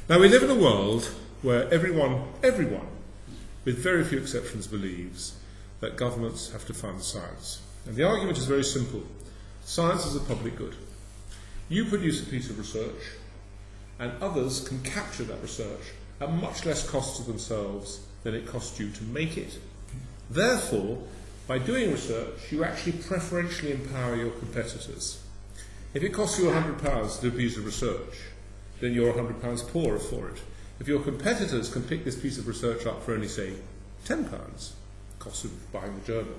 Now, we live in a world where everyone, with very few exceptions, believes that governments have to fund science. And the argument is very simple. Science is a public good. You produce a piece of research, and others can capture that research at much less cost to themselves than it costs you to make it. Therefore, by doing research, you actually preferentially empower your competitors. If it costs you £100 to do a piece of research, then you're £100 poorer for it. If your competitors can pick this piece of research up for only, say, £10, cost of buying the journal,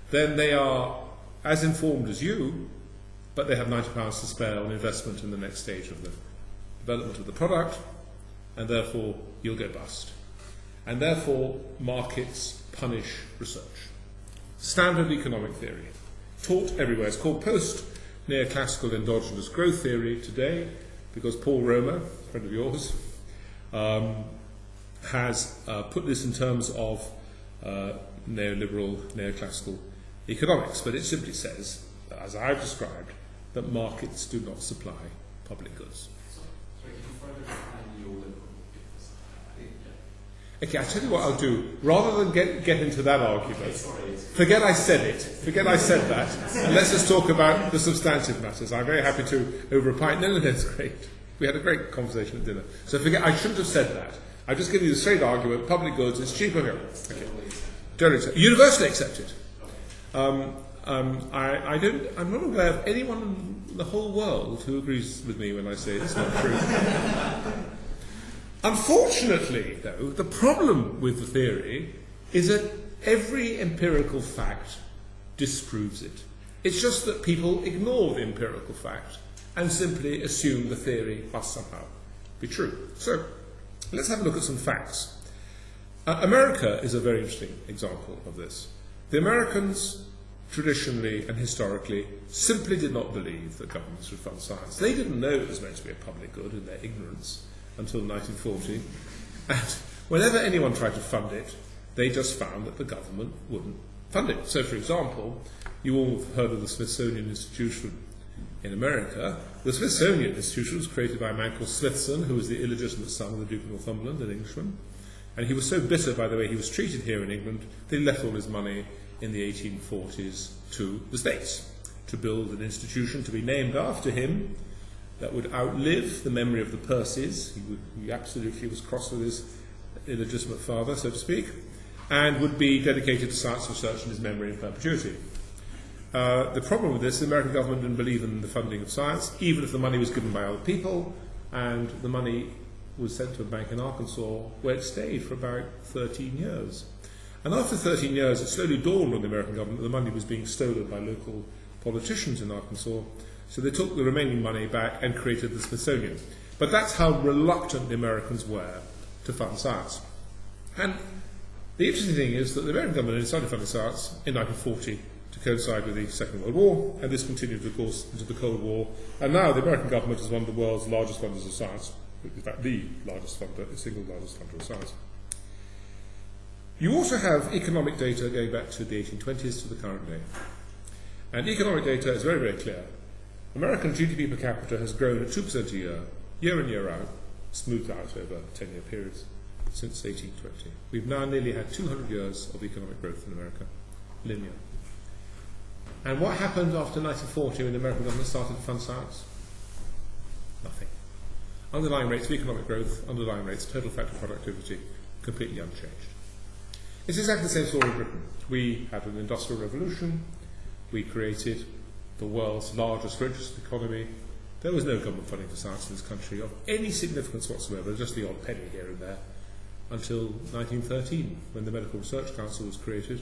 then they are as informed as you, but they have £90 to spare on investment in the next stage of the development of the product, and therefore you'll go bust. And therefore markets punish research. Standard economic theory, taught everywhere. It's called post-neoclassical endogenous growth theory today, because Paul Romer, a friend of yours, has put this in terms of neoliberal, neoclassical economics. But it simply says, as I've described, that markets do not supply public goods. So can you further define neoliberal? Okay, I'll tell you what I'll do. Rather than get into that argument, forget I said it, forget I said that, and let's just talk about the substantive matters. I'm very happy to, over a pint. No, it's great. We had a great conversation at dinner. So forget, I shouldn't have said that. I'll just give you the straight argument. Public goods, it's cheaper here. Okay. Universally accepted. I'm not aware of anyone in the whole world who agrees with me when I say it's not true. Unfortunately, though, the problem with the theory is that every empirical fact disproves it. It's just that people ignore the empirical fact and simply assume the theory must somehow be true. So, let's have a look at some facts. America is a very interesting example of this. The Americans, traditionally and historically, simply did not believe that governments would fund science. They didn't know it was meant to be a public good in their ignorance until 1940. And whenever anyone tried to fund it, they just found that the government wouldn't fund it. So, for example, you all have heard of the Smithsonian Institution in America. The Smithsonian Institution was created by a man called Smithson, who was the illegitimate son of the Duke of Northumberland, an Englishman. And he was so bitter by the way he was treated here in England that he left all his money in the 1840s to the States to build an institution to be named after him that would outlive the memory of the Percys. He absolutely was cross with his illegitimate father, so to speak, and would be dedicated to science research in his memory in perpetuity. The problem with this, the American government didn't believe in the funding of science, even if the money was given by other people, and the money was sent to a bank in Arkansas, where it stayed for about 13 years. And after 13 years, it slowly dawned on the American government that the money was being stolen by local politicians in Arkansas, so they took the remaining money back and created the Smithsonian. But that's how reluctant the Americans were to fund science. And the interesting thing is that the American government started funding science in 1940 to coincide with the Second World War, and this continued, of course, into the Cold War. And now the American government is one of the world's largest funders of science. In fact, the largest funder, the single largest funder of science. You also have economic data going back to the 1820s to the current day. And economic data is very, very clear. American GDP per capita has grown at 2% a year in, year out, smoothed out over 10-year periods since 1820. We've now nearly had 200 years of economic growth in America, linear. And what happened after 1940 when the American government started to fund science? Nothing. Underlying rates of economic growth, underlying rates of total factor productivity, completely unchanged. It's exactly the same story in Britain. We had an industrial revolution. We created the world's largest, richest economy. There was no government funding for science in this country of any significance whatsoever, just the odd penny here and there, until 1913, when the Medical Research Council was created.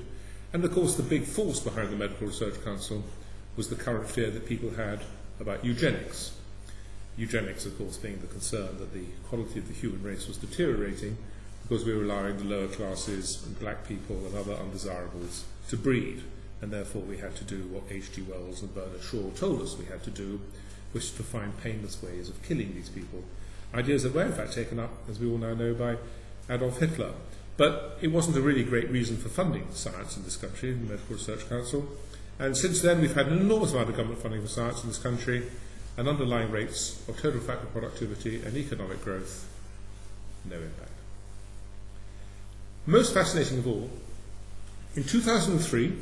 And of course, the big force behind the Medical Research Council was the current fear that people had about eugenics. Eugenics, of course, being the concern that the quality of the human race was deteriorating because we were allowing the lower classes and black people and other undesirables to breed. And therefore we had to do what H.G. Wells and Bernard Shaw told us we had to do, which is to find painless ways of killing these people. Ideas that were in fact taken up, as we all now know, by Adolf Hitler. But it wasn't a really great reason for funding science in this country, the Medical Research Council. And since then we've had an enormous amount of government funding for science in this country, and underlying rates of total factor productivity and economic growth no impact. Most fascinating of all, in 2003,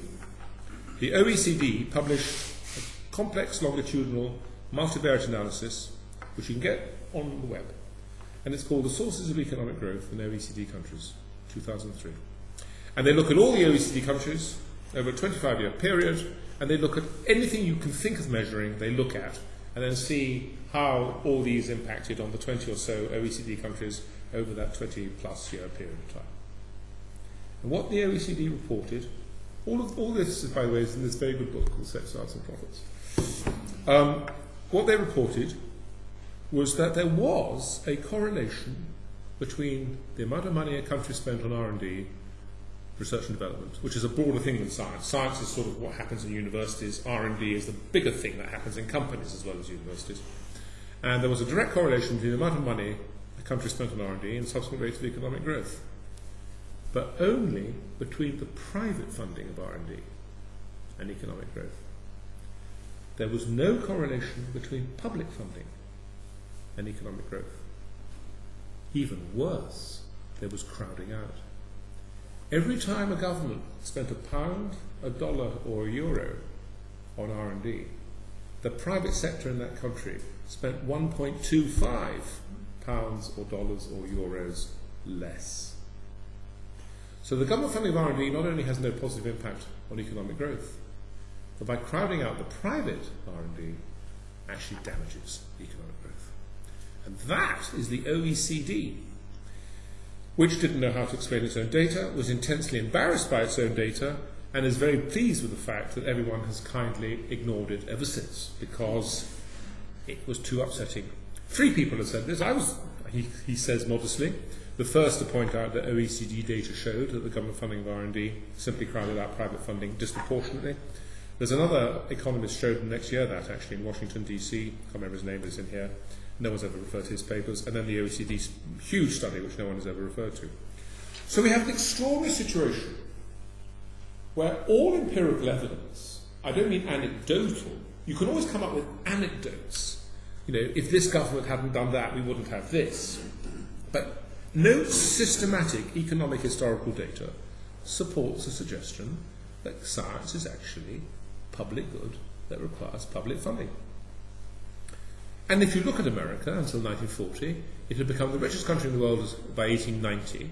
the OECD published a complex longitudinal multivariate analysis, which you can get on the web, and it's called The Sources of Economic Growth in OECD Countries, 2003. And they look at all the OECD countries over a 25-year period, and they look at anything you can think of measuring, they look at, and then see how all these impacted on the 20 or so OECD countries over that 20-plus year period of time. And what the OECD reported, all this, by the way, is in this very good book called Sex, Arts and Profits. What they reported was that there was a correlation between the amount of money a country spent on R&D, research and development, which is a broader thing than science. Science is sort of what happens in universities. R&D is the bigger thing that happens in companies as well as universities. And there was a direct correlation between the amount of money a country spent on R&D and subsequent rates of economic growth. But only between the private funding of R&D and economic growth. There was no correlation between public funding and economic growth. Even worse, there was crowding out. Every time a government spent £1, $1, or €1 on R&D, the private sector in that country spent 1.25 pounds or dollars or euros less. So the government funding of R&D not only has no positive impact on economic growth, but by crowding out the private R&D, actually damages economic growth. And that is the OECD, which didn't know how to explain its own data, was intensely embarrassed by its own data, and is very pleased with the fact that everyone has kindly ignored it ever since, because it was too upsetting. 3 people have said this. I was, he says modestly, the first to point out that OECD data showed that the government funding of R&D simply crowded out private funding disproportionately. There's another economist showed next year that, actually, in Washington, D.C., I can't remember his name, but it's in here. No one's ever referred to his papers. And then the OECD's huge study, which no one has ever referred to. So we have an extraordinary situation where all empirical evidence, I don't mean anecdotal, you can always come up with anecdotes. You know, if this government hadn't done that, we wouldn't have this. But no systematic economic historical data supports the suggestion that science is actually public good that requires public funding. And if you look at America until 1940, it had become the richest country in the world by 1890,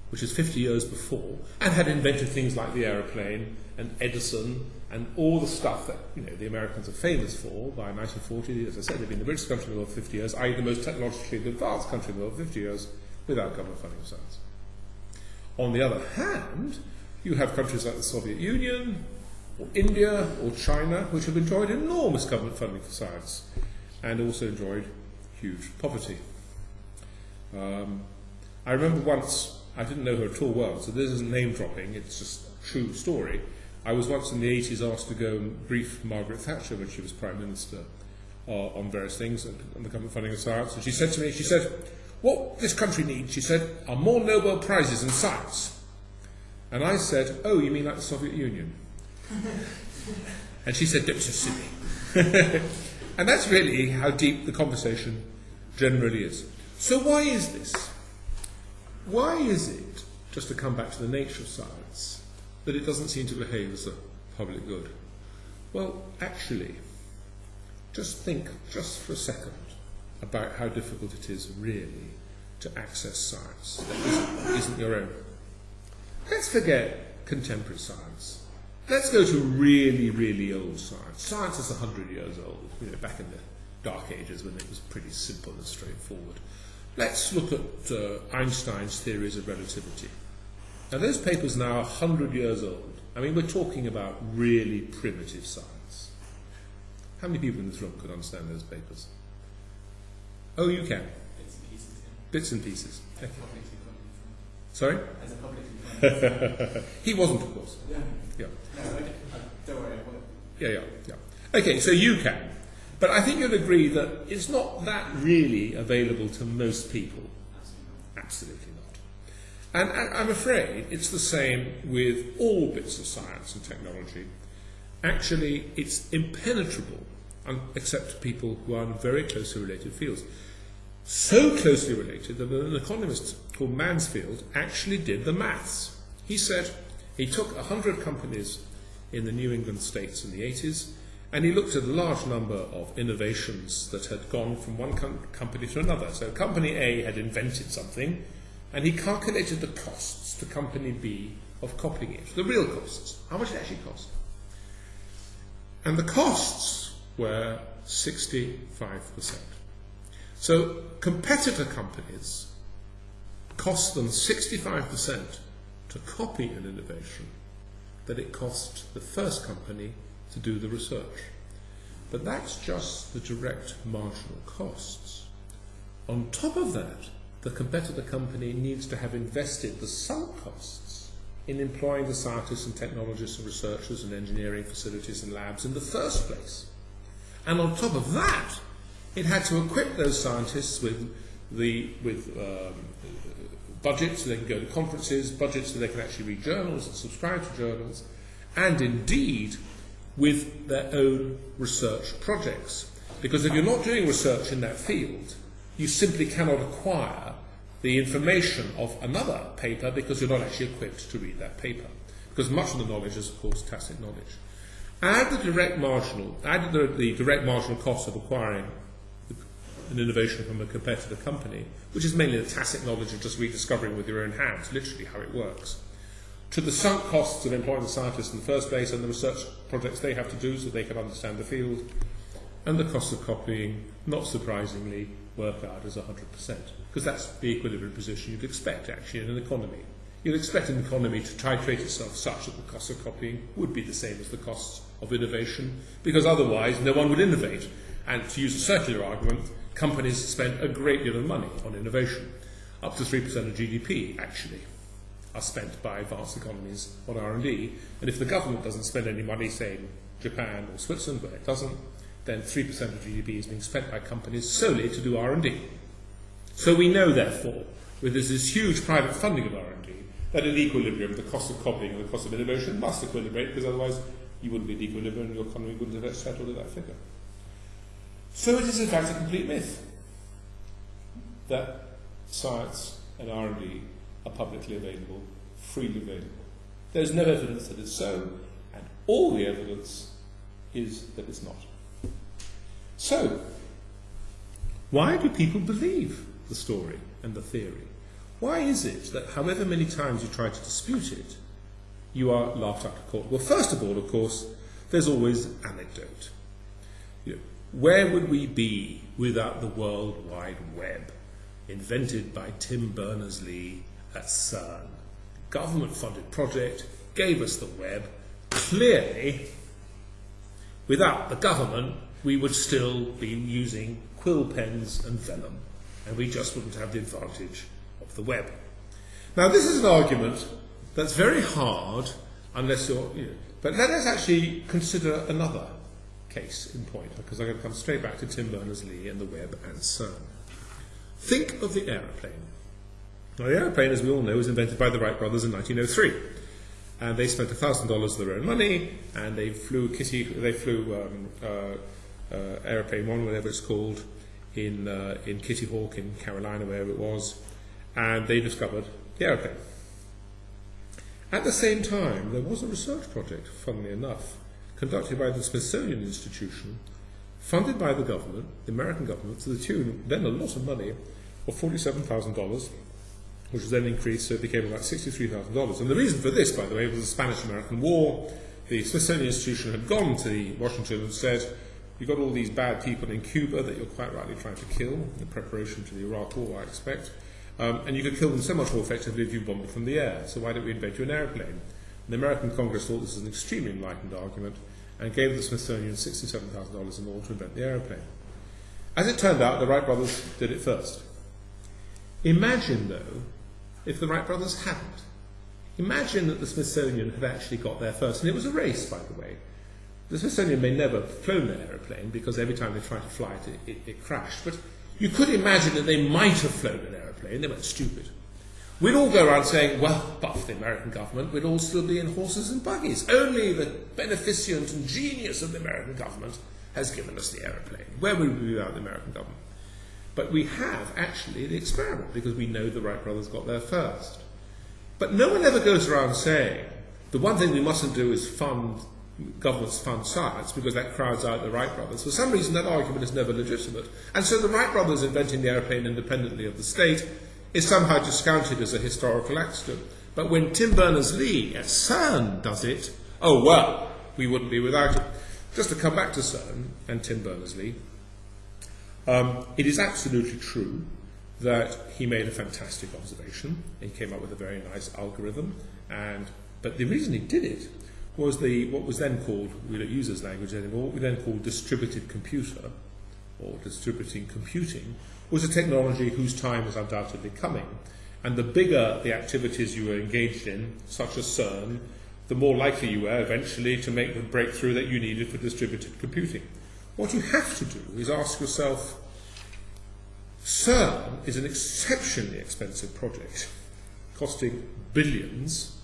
which is 50 years before, and had invented things like the aeroplane and Edison and all the stuff that, you know, the Americans are famous for. By 1940, as I said, they've been the richest country in the world for 50 years, i.e. the most technologically advanced country in the world for 50 years, without government funding of science. On the other hand, you have countries like the Soviet Union, or India, or China, which have enjoyed enormous government funding for science, and also enjoyed huge poverty. I remember once, I didn't know her at all well, so this isn't name dropping, it's just a true story. I was once in the 80s asked to go and brief Margaret Thatcher when she was Prime Minister on various things and the government funding of science, and she said to me, she said, what this country needs, she said, are more Nobel Prizes in science. And I said, oh, you mean like the Soviet Union? And she said, don't be so silly. And that's really how deep the conversation generally is. So why is this? Why is it, just to come back to the nature of science, that it doesn't seem to behave as a public good? Well, actually, just think just for a second about how difficult it is really to access science that isn't your own. Let's forget contemporary science. Let's go to really, really old science. Science is 100 years old, you know, back in the Dark Ages when it was pretty simple and straightforward. Let's look at Einstein's theories of relativity. Now, those papers now are 100 years old. I mean, we're talking about really primitive science. How many people in this room could understand those papers? Oh, you can. Bits and pieces. Yeah. Bits and pieces. Okay. Sorry? As a publicly He wasn't, of course. Yeah. Yeah. No, don't worry. Yeah. Okay, so you can. But I think you'll agree that it's not that really available to most people. Absolutely not. And I'm afraid it's the same with all bits of science and technology. Actually, it's impenetrable, except to people who are in very closely related fields. so closely related that an economist called Mansfield actually did the maths. He said he took 100 companies in the New England states in the 80s, and he looked at a large number of innovations that had gone from one company to another. So company A had invented something, and he calculated the costs to company B of copying it, the real costs, how much it actually cost. And the costs were 65%. So competitor companies cost them 65% to copy an innovation that it cost the first company to do the research. But that's just the direct marginal costs. On top of that, the competitor company needs to have invested the sunk costs in employing the scientists and technologists and researchers and engineering facilities and labs in the first place. And on top of that, it had to equip those scientists with budgets so they can go to conferences, budgets so they can actually read journals and subscribe to journals, and indeed with their own research projects. Because if you're not doing research in that field, you simply cannot acquire the information of another paper because you're not actually equipped to read that paper. Because much of the knowledge is, of course, tacit knowledge. Add the direct marginal cost of acquiring an innovation from a competitor company, which is mainly the tacit knowledge of just rediscovering with your own hands, literally how it works, to the sunk costs of employing the scientists in the first place and the research projects they have to do so they can understand the field, and the cost of copying, not surprisingly, work out as 100%, because that's the equilibrium position you'd expect actually in an economy. You'd expect an economy to titrate itself such that the cost of copying would be the same as the costs of innovation, because otherwise no one would innovate. And to use a circular argument, companies spend a great deal of money on innovation. Up to 3% of GDP, actually, are spent by advanced economies on R&D. And if the government doesn't spend any money, say in Japan or Switzerland, where it doesn't, then 3% of GDP is being spent by companies solely to do R&D. So we know, therefore, with this huge private funding of R&D, that in equilibrium, the cost of copying and the cost of innovation must equilibrate, because otherwise you wouldn't be in equilibrium and your economy wouldn't have settled at that figure. So it is in fact a complete myth that science and R&D are publicly available, freely available. There's no evidence that it's so, and all the evidence is that it's not. So, why do people believe the story and the theory? Why is it that however many times you try to dispute it, you are laughed out of court? Well, first of all, of course, there's always anecdote. Where would we be without the World Wide Web, invented by Tim Berners-Lee at CERN? Government-funded project, gave us the web. Clearly, without the government, we would still be using quill pens and vellum, and we just wouldn't have the advantage of the web. Now, this is an argument that's very hard unless you're... But let us actually consider another case in point, because I'm going to come straight back to Tim Berners-Lee and the web and CERN. Think of the aeroplane. Now, the aeroplane, as we all know, was invented by the Wright Brothers in 1903, and they spent $1,000 of their own money, and they flew Aeroplane 1, whatever it's called, in Kitty Hawk in Carolina, wherever it was, and they discovered the aeroplane. At the same time, there was a research project, funnily enough, conducted by the Smithsonian Institution, funded by the government, the American government, to the tune, then a lot of money, of $47,000, which was then increased, so it became about $63,000. And the reason for this, by the way, was the Spanish-American War. The Smithsonian Institution had gone to Washington and said, you've got all these bad people in Cuba that you're quite rightly trying to kill, in preparation to the Iraq War, I expect, and you could kill them so much more effectively if you bombed them from the air, so why don't we invent you an aeroplane? And the American Congress thought this was an extremely enlightened argument, and gave the Smithsonian $67,000 in order to invent the aeroplane. As it turned out, the Wright brothers did it first. Imagine, though, if the Wright brothers hadn't. Imagine that the Smithsonian had actually got there first, and it was a race, by the way. The Smithsonian may never have flown an aeroplane, because every time they tried to fly it crashed, but you could imagine that they might have flown an aeroplane. They weren't stupid. We'd all go around saying, well, but for the American government, we'd all still be in horses and buggies. Only the beneficent and genius of the American government has given us the aeroplane. Where would we be without the American government? But we have actually the experiment, because we know the Wright brothers got there first. But no one ever goes around saying, the one thing we mustn't do is governments fund science, because that crowds out the Wright brothers. For some reason, that argument is never legitimate. And so the Wright brothers inventing the aeroplane independently of the state is somehow discounted as a historical accident. But when Tim Berners-Lee at CERN does it, oh well, we wouldn't be without it. Just to come back to CERN and Tim Berners-Lee, it is absolutely true that he made a fantastic observation. He came up with a very nice algorithm, but the reason he did it was what was then called, we don't use this language anymore, what we then called distributed computer, or distributing computing, was a technology whose time was undoubtedly coming. And the bigger the activities you were engaged in, such as CERN, the more likely you were eventually to make the breakthrough that you needed for distributed computing. What you have to do is ask yourself, CERN is an exceptionally expensive project, costing billions,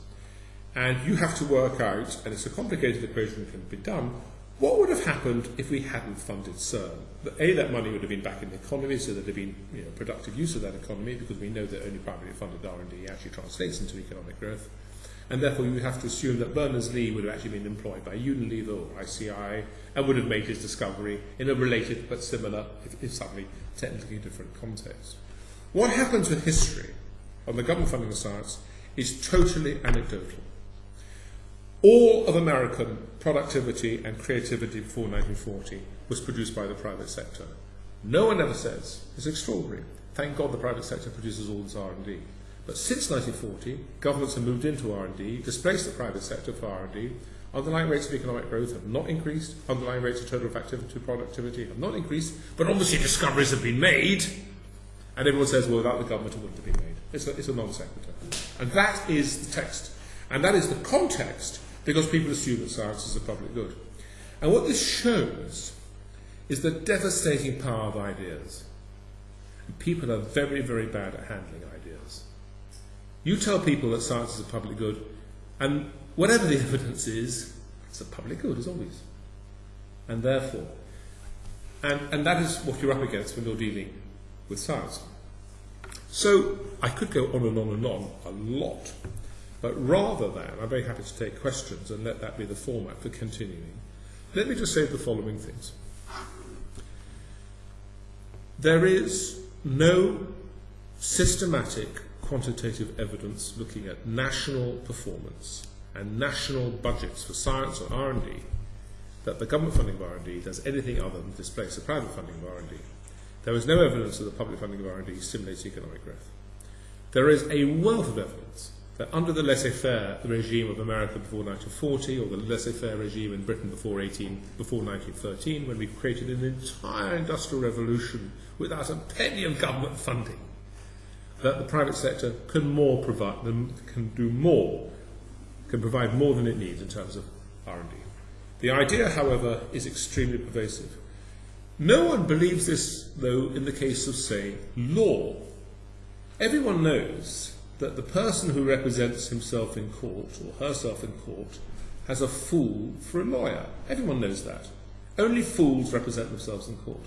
and you have to work out, and it's a complicated equation that can be done, what would have happened if we hadn't funded CERN? That money would have been back in the economy, so there'd have been productive use of that economy, because we know that only privately funded R&D actually translates into economic growth. And therefore you would have to assume that Berners-Lee would have actually been employed by Unilever or ICI and would have made his discovery in a related but similar, if suddenly technically different context. What happens with history on the government funding of science is totally anecdotal. All of American productivity and creativity before 1940 was produced by the private sector. No one ever says, it's extraordinary, thank God the private sector produces all this R&D. But since 1940, governments have moved into R&D, displaced the private sector for R&D. Underlying rates of economic growth have not increased. Underlying rates of total activity productivity have not increased. But obviously discoveries have been made. And everyone says, well, without the government it wouldn't have been made. It's a non sequitur. And that is the text. And that is the context, because people assume that science is a public good. And what this shows is the devastating power of ideas. And people are very, very bad at handling ideas. You tell people that science is a public good, and whatever the evidence is, it's a public good, as always. And therefore, and that is what you're up against when you're dealing with science. So, I could go on and on and on a lot, but rather than, I'm very happy to take questions and let that be the format for continuing, let me just say the following things. There is no systematic quantitative evidence looking at national performance and national budgets for science or R&D that the government funding of R&D does anything other than displace the private funding of R&D. There is no evidence that the public funding of R&D stimulates economic growth. There is a wealth of evidence that under the laissez-faire regime of America before 1940, or the laissez-faire regime in Britain before 1913, when we created an entire industrial revolution without a penny of government funding, that the private sector can provide more than it needs in terms of R&D. The idea, however, is extremely pervasive. No one believes this, though, in the case of, say, law. Everyone knows that the person who represents himself in court, or herself in court, has a fool for a lawyer. Everyone knows that. Only fools represent themselves in court.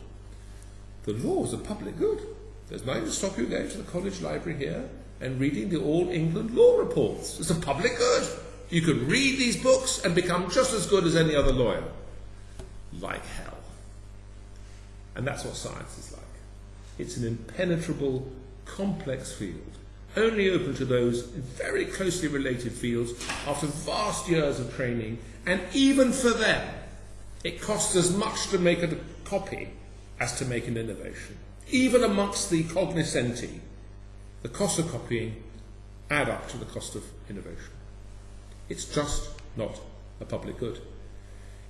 The law is a public good. There's nothing to stop you going to the college library here and reading the All England law reports. It's a public good. You can read these books and become just as good as any other lawyer. Like hell. And that's what science is like. It's an impenetrable, complex field, only open to those in very closely related fields after vast years of training, and even for them, it costs as much to make a copy as to make an innovation. Even amongst the cognoscenti, the cost of copying add up to the cost of innovation. It's just not a public good.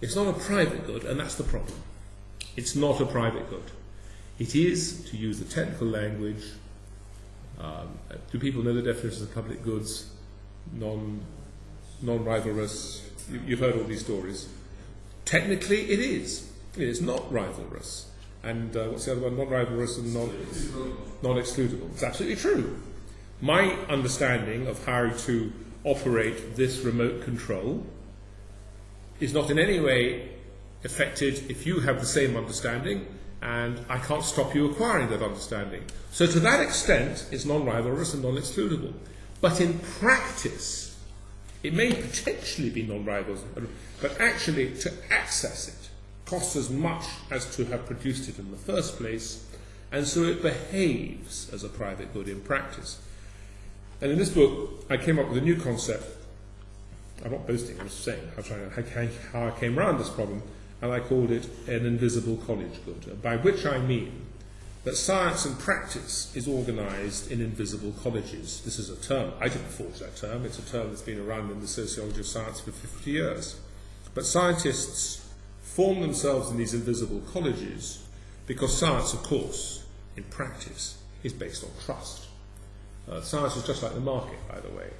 It's not a private good, and that's the problem. It's not a private good. It is, to use the technical language, do people know the definitions of public goods? Non-rivalrous. You've heard all these stories. Technically, it is. It is not rivalrous. And what's the other one? Non-rivalrous and non-excludable. It's absolutely true. My understanding of how to operate this remote control is not in any way affected if you have the same understanding, and I can't stop you acquiring that understanding. So to that extent, it's non-rivalrous and non-excludable. But in practice, it may potentially be non-rivalrous, but actually to access it costs as much as to have produced it in the first place, and so it behaves as a private good in practice. And in this book, I came up with a new concept. I'm not boasting, I'm just saying how I came around this problem, and I called it an invisible college good, by which I mean that science and practice is organised in invisible colleges. This is a term. I didn't forge that term. It's a term that's been around in the sociology of science for 50 years. But scientists form themselves in these invisible colleges because science, of course, in practice, is based on trust. Science is just like the market, by the way.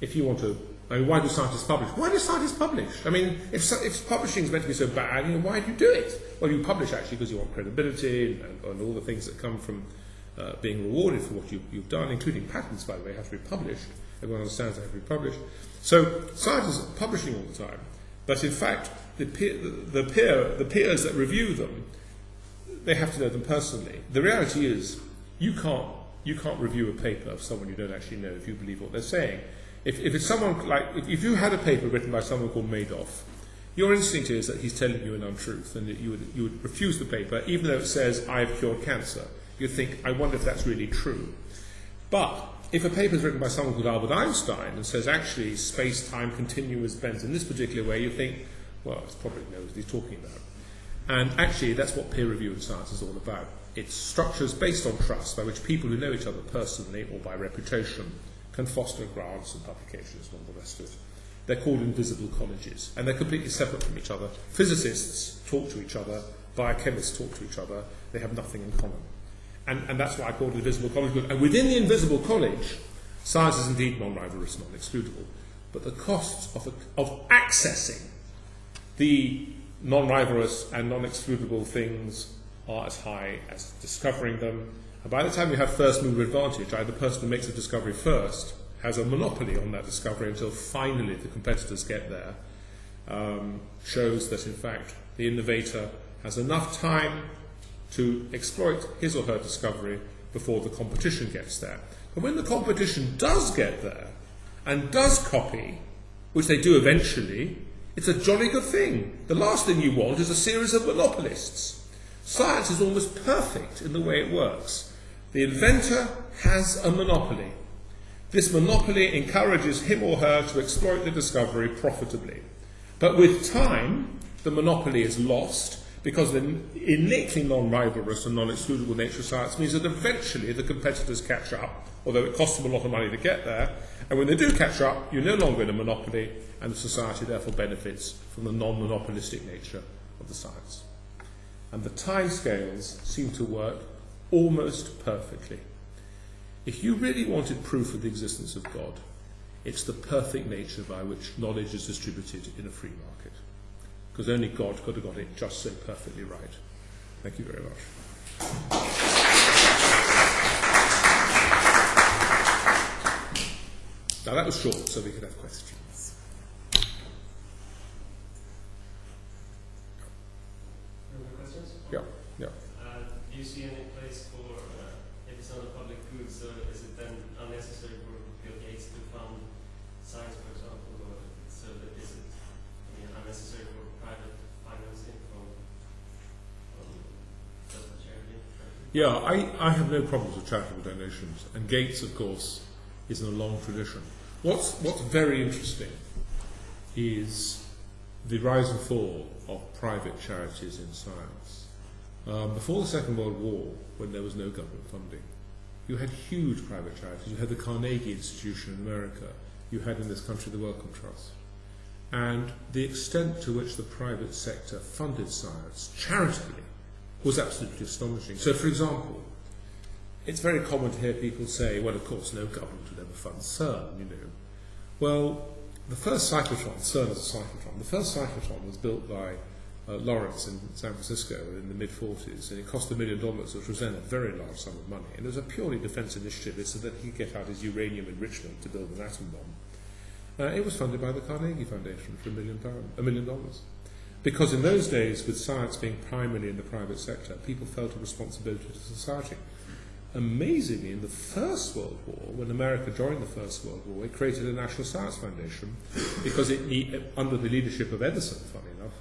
If you want to, why do scientists publish? Why do scientists publish? I mean, if publishing is meant to be so bad, why do you do it? Well, you publish actually because you want credibility and all the things that come from being rewarded for what you've done, including patents, by the way, have to be published. Everyone understands they have to be published. So scientists are publishing all the time, but in fact, the peers that review them, they have to know them personally. The reality is, you can't review a paper of someone you don't actually know if you believe what they're saying. If it's someone if you had a paper written by someone called Madoff, your instinct is that he's telling you an untruth, and that you would refuse the paper, even though it says, "I've cured cancer." You'd think, "I wonder if that's really true." But if a paper is written by someone called Albert Einstein and says, actually, space-time continuous bends in this particular way, you think, well, it's probably knows what he's talking about. And actually, that's what peer review in science is all about. It's structures based on trust by which people who know each other personally or by reputation can foster grants and publications and all the rest of it. They're called invisible colleges, and they're completely separate from each other. Physicists talk to each other, biochemists talk to each other, they have nothing in common. And that's why I call it invisible college. And within the invisible college, science is indeed non-rivalrous, non-excludable. But the costs of accessing the non-rivalrous and non-excludable things are as high as discovering them. And by the time you have first mover advantage, the person who makes the discovery first has a monopoly on that discovery until finally the competitors get there, shows that in fact the innovator has enough time to exploit his or her discovery before the competition gets there. But when the competition does get there and does copy, which they do eventually, it's a jolly good thing. The last thing you want is a series of monopolists. Science is almost perfect in the way it works. The inventor has a monopoly. This monopoly encourages him or her to exploit the discovery profitably. But with time, the monopoly is lost, because the innately non-rivalrous and non-excludable nature of science means that eventually the competitors catch up, although it costs them a lot of money to get there, and when they do catch up, you're no longer in a monopoly, and the society therefore benefits from the non-monopolistic nature of the science. And the time scales seem to work almost perfectly. If you really wanted proof of the existence of God, it's the perfect nature by which knowledge is distributed in a free market. Because only God could have got it just so perfectly right. Thank you very much. Now that was short, so we could have questions. Any questions? Yeah. Do you see any place for, if it's not a public good, so is it then unnecessary for Bill Gates to fund science, for example, or so that is it unnecessary for private financing from just a charity? Yeah, I have no problems with charitable donations, and Gates, of course, is in a long tradition. What's very interesting is the rise and fall of private charities in science. Before the Second World War, when there was no government funding, you had huge private charities. You had the Carnegie Institution in America. You had in this country the Wellcome Trust. And the extent to which the private sector funded science charitably was absolutely astonishing. So, for example, it's very common to hear people say, well, of course, no government would ever fund CERN, Well, the first cyclotron, CERN is a cyclotron, the first cyclotron was built by Lawrence in San Francisco in the mid-40s, and it cost $1 million, which was then a very large sum of money. And it was a purely defence initiative. It's so that he could get out his uranium enrichment to build an atom bomb. It was funded by the Carnegie Foundation for $1 million. Because in those days, with science being primarily in the private sector, people felt a responsibility to society. Amazingly, in the First World War, when America joined the First World War, it created a National Science Foundation because under the leadership of Edison, funny enough,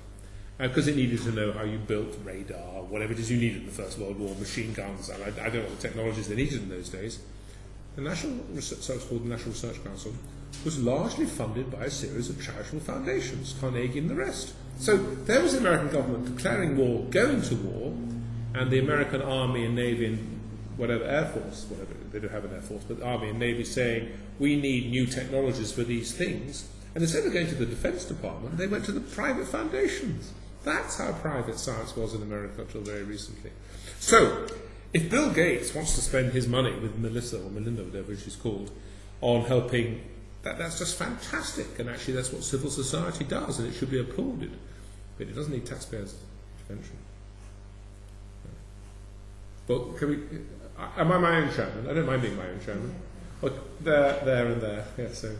because it needed to know how you built radar, whatever it is you needed in the First World War, machine guns, and I don't know what the technologies they needed in those days. The National Research, called the National Research Council, was largely funded by a series of charitable foundations, Carnegie and the rest. So there was the American government declaring war, going to war, and the American Army and Navy and whatever Air Force, whatever, they don't have an Air Force, but the Army and Navy saying, we need new technologies for these things. And instead of going to the Defense Department, they went to the private foundations. That's how private science was in America until very recently. So, if Bill Gates wants to spend his money with Melissa or Melinda, whatever she's called, on helping, that's just fantastic. And actually that's what civil society does, and it should be applauded. But it doesn't need taxpayers' intervention. But can we... Am I my own chairman? I don't mind being my own chairman. Oh, there and there. Yeah, so...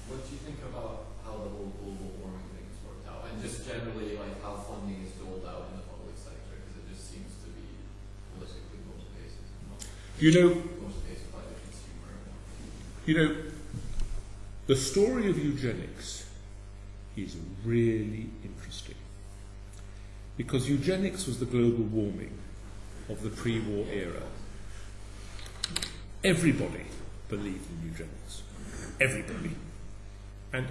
what do you think about how the whole global warming thing has worked out? And just generally, like, how funding is doled out in the public sector? Because it just seems to be politically most cases. Most cases by the consumer. You know, the story of eugenics is really interesting. Because eugenics was the global warming of the pre-war era. Everybody believed in eugenics. Everybody. And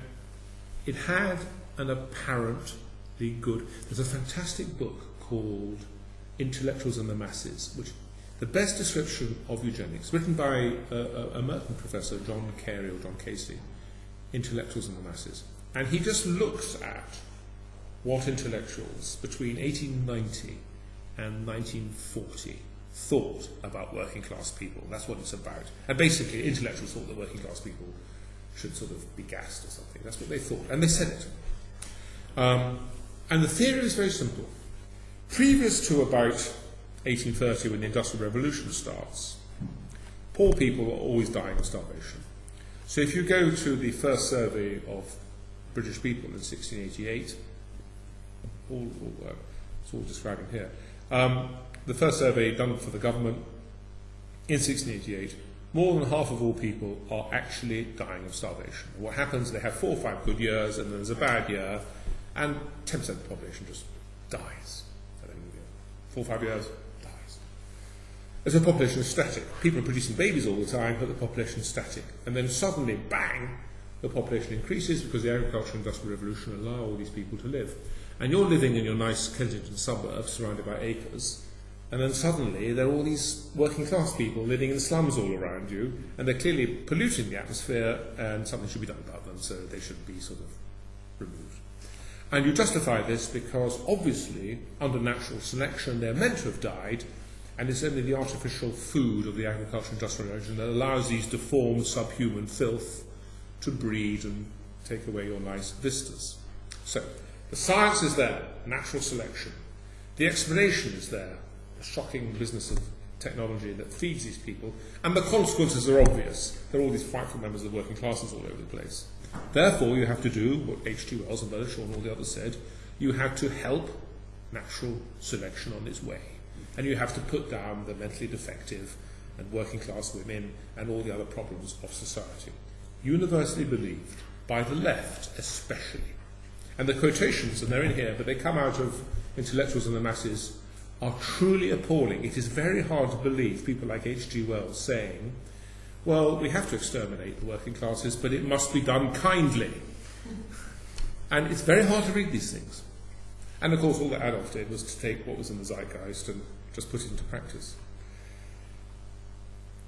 it had an apparently good... There's a fantastic book called Intellectuals and the Masses, which the best description of eugenics, written by a Merton professor, John Carey or John Casey, Intellectuals and the Masses. And he just looks at what intellectuals between 1890 and 1940 thought about working class people. That's what it's about. And basically, intellectuals thought that working class people should sort of be gassed or something. That's what they thought. And they said it. And the theory is very simple. Previous to about 1830, when the Industrial Revolution starts, poor people are always dying of starvation. So if you go to the first survey of British people in 1688, it's all describing here, the first survey done for the government in 1688, more than half of all people are actually dying of starvation. What happens, they have 4 or 5 good years, and then there's a bad year, and 10% of the population just dies. 4 or 5 years, dies. As the population is static. People are producing babies all the time, but the population is static. And then suddenly, bang, the population increases because the agricultural and industrial revolution allow all these people to live. And you're living in your nice Kensington suburb surrounded by acres, and then suddenly there are all these working class people living in slums all around you, and they're clearly polluting the atmosphere, and something should be done about them, so they should be sort of removed. And you justify this because obviously under natural selection they're meant to have died, and it's only the artificial food of the agricultural industrial revolution that allows these deformed subhuman filth to breed and take away your nice vistas. So the science is there, natural selection. The explanation is there, the shocking business of technology that feeds these people, and the consequences are obvious. There are all these frightful members of the working classes all over the place. Therefore, you have to do what H.G. Wells and Bernard Shaw and all the others said. You have to help natural selection on its way. And you have to put down the mentally defective and working class women and all the other problems of society. Universally believed, by the left especially. And the quotations, and they're in here, but they come out of Intellectuals and the Masses, are truly appalling. It is very hard to believe people like H.G. Wells saying, well, we have to exterminate the working classes, but it must be done kindly. And it's very hard to read these things. And of course, all that Adolf did was to take what was in the zeitgeist and just put it into practice.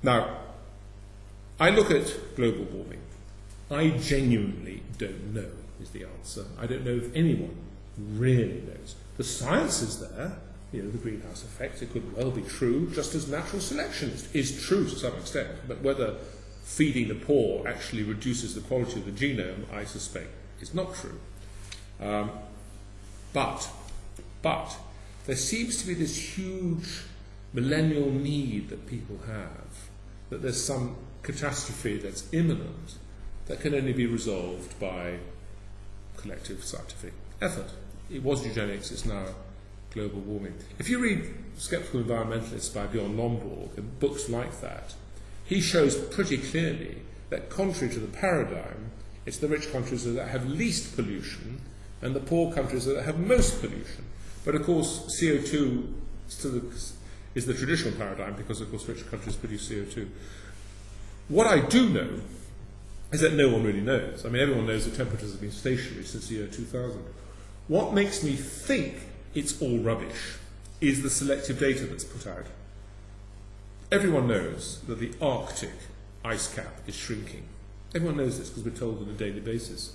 Now, I look at global warming. I genuinely don't know, is the answer. I don't know if anyone really knows. The science is there, the greenhouse effect. It could well be true, just as natural selection is true to some extent. But whether feeding the poor actually reduces the quality of the genome, I suspect, is not true. But there seems to be this huge millennial need that people have, that there's some catastrophe that's imminent that can only be resolved by collective scientific effort. It was eugenics, it's now global warming. If you read Skeptical Environmentalists by Bjorn Lomborg and books like that, he shows pretty clearly that contrary to the paradigm, it's the rich countries that have least pollution and the poor countries that have most pollution. But of course, CO2 still is the traditional paradigm because, of course, rich countries produce CO2. What I do know is that no one really knows. I mean, everyone knows that temperatures have been stationary since the year 2000. What makes me think it's all rubbish is the selective data that's put out. Everyone knows that the Arctic ice cap is shrinking. Everyone knows this because we're told on a daily basis.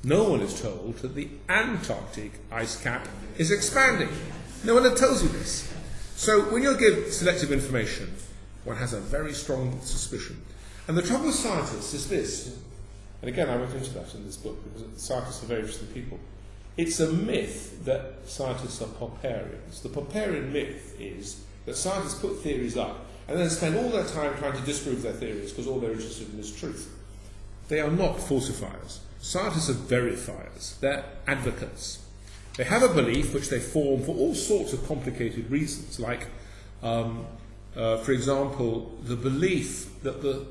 No one is told that the Antarctic ice cap is expanding. No one tells you this. So when you give selective information, one has a very strong suspicion. And the trouble with scientists is this, and again I went into that in this book because scientists are very interesting people. It's a myth that scientists are Popperians. The Popperian myth is that scientists put theories up and then spend all their time trying to disprove their theories because all they're interested in is truth. They are not falsifiers. Scientists are verifiers. They're advocates. They have a belief which they form for all sorts of complicated reasons, like, for example, the belief that the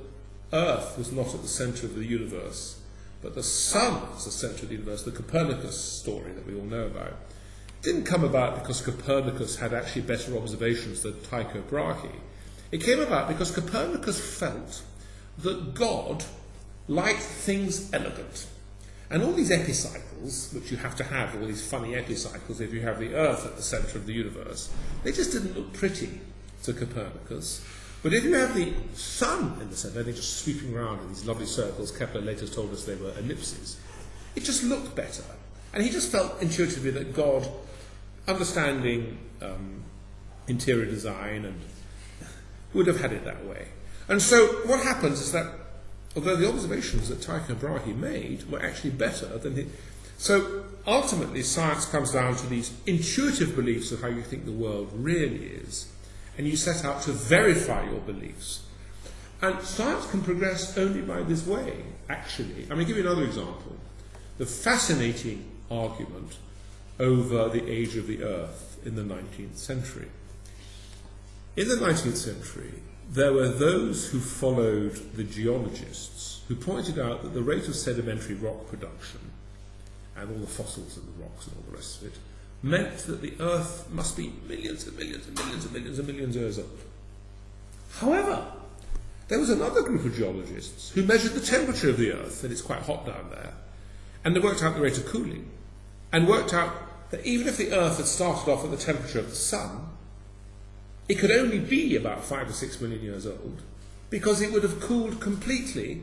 Earth was not at the centre of the universe, but the Sun was the centre of the universe, the Copernicus story that we all know about, didn't come about because Copernicus had actually better observations than Tycho Brahe. It came about because Copernicus felt that God liked things elegant. And all these epicycles, which you have to have, all these funny epicycles, if you have the Earth at the centre of the universe, they just didn't look pretty to Copernicus. But if you have the Sun in the centre, they're just sweeping around in these lovely circles. Kepler later told us they were ellipses. It just looked better. And he just felt intuitively that God, understanding interior design, and would have had it that way. And so what happens is that, although the observations that Tycho Brahe made were actually better than he... So ultimately science comes down to these intuitive beliefs of how you think the world really is, and you set out to verify your beliefs. And science can progress only by this way, actually. I mean, I'll give you another example. The fascinating argument over the age of the Earth in the 19th century. In the 19th century, there were those who followed the geologists who pointed out that the rate of sedimentary rock production and all the fossils in the rocks and all the rest of it meant that the Earth must be millions and millions and millions and millions and millions of years old. However, there was another group of geologists who measured the temperature of the Earth, and it's quite hot down there, and they worked out the rate of cooling, and worked out that even if the Earth had started off at the temperature of the Sun, it could only be about 5 or 6 million years old, because it would have cooled completely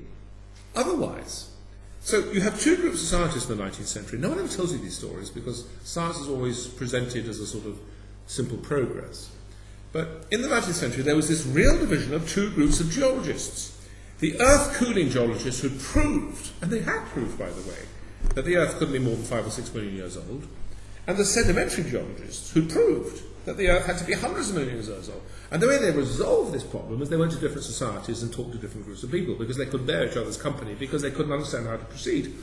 otherwise. So you have two groups of scientists in the 19th century. No one ever tells you these stories because science is always presented as a sort of simple progress. But in the 19th century there was this real division of two groups of geologists. The Earth cooling geologists who proved, and they had proved by the way, that the Earth couldn't be more than 5 or 6 million years old, and the sedimentary geologists who proved that the Earth had to be hundreds of millions of years old. And the way they resolved this problem is they went to different societies and talked to different groups of people because they couldn't bear each other's company, because they couldn't understand how to proceed.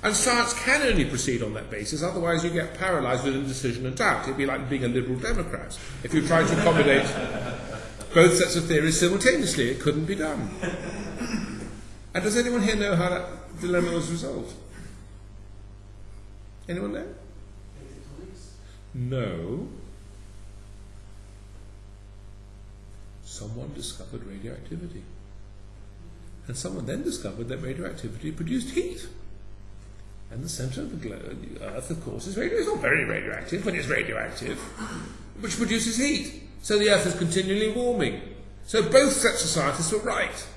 And science can only proceed on that basis, otherwise you get paralysed with indecision and doubt. It'd be like being a liberal Democrat. If you tried to accommodate both sets of theories simultaneously, it couldn't be done. And does anyone here know how that dilemma was resolved? Anyone know? No. Someone discovered radioactivity. And someone then discovered that radioactivity produced heat. And the centre of the globe, the Earth, of course, is it's not very radioactive, but it's radioactive, which produces heat. So the Earth is continually warming. So both sets of scientists were right.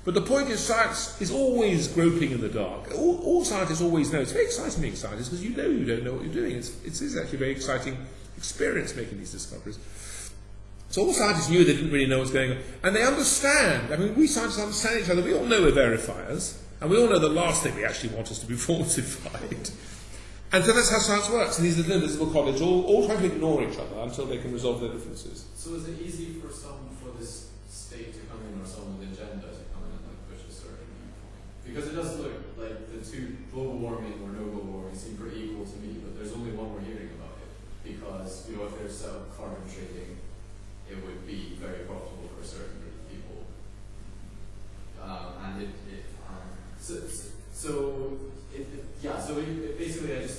But the point is, science is always groping in the dark. All scientists always know. It's very exciting being a scientist because you don't know what you're doing. It is actually a very exciting experience making these discoveries. So all scientists knew they didn't really know what's going on. And they understand. I mean, we scientists understand each other. We all know we're verifiers. And we all know the last thing we actually want is to be falsified. And so that's how science works. And these little invisible colleges all try to ignore each other until they can resolve their differences. So is it easy for this state to come in, or some agenda to come in and push a certain viewpoint? Because it does look like the two, global warming or no global warming, seem pretty equal to me, but there's only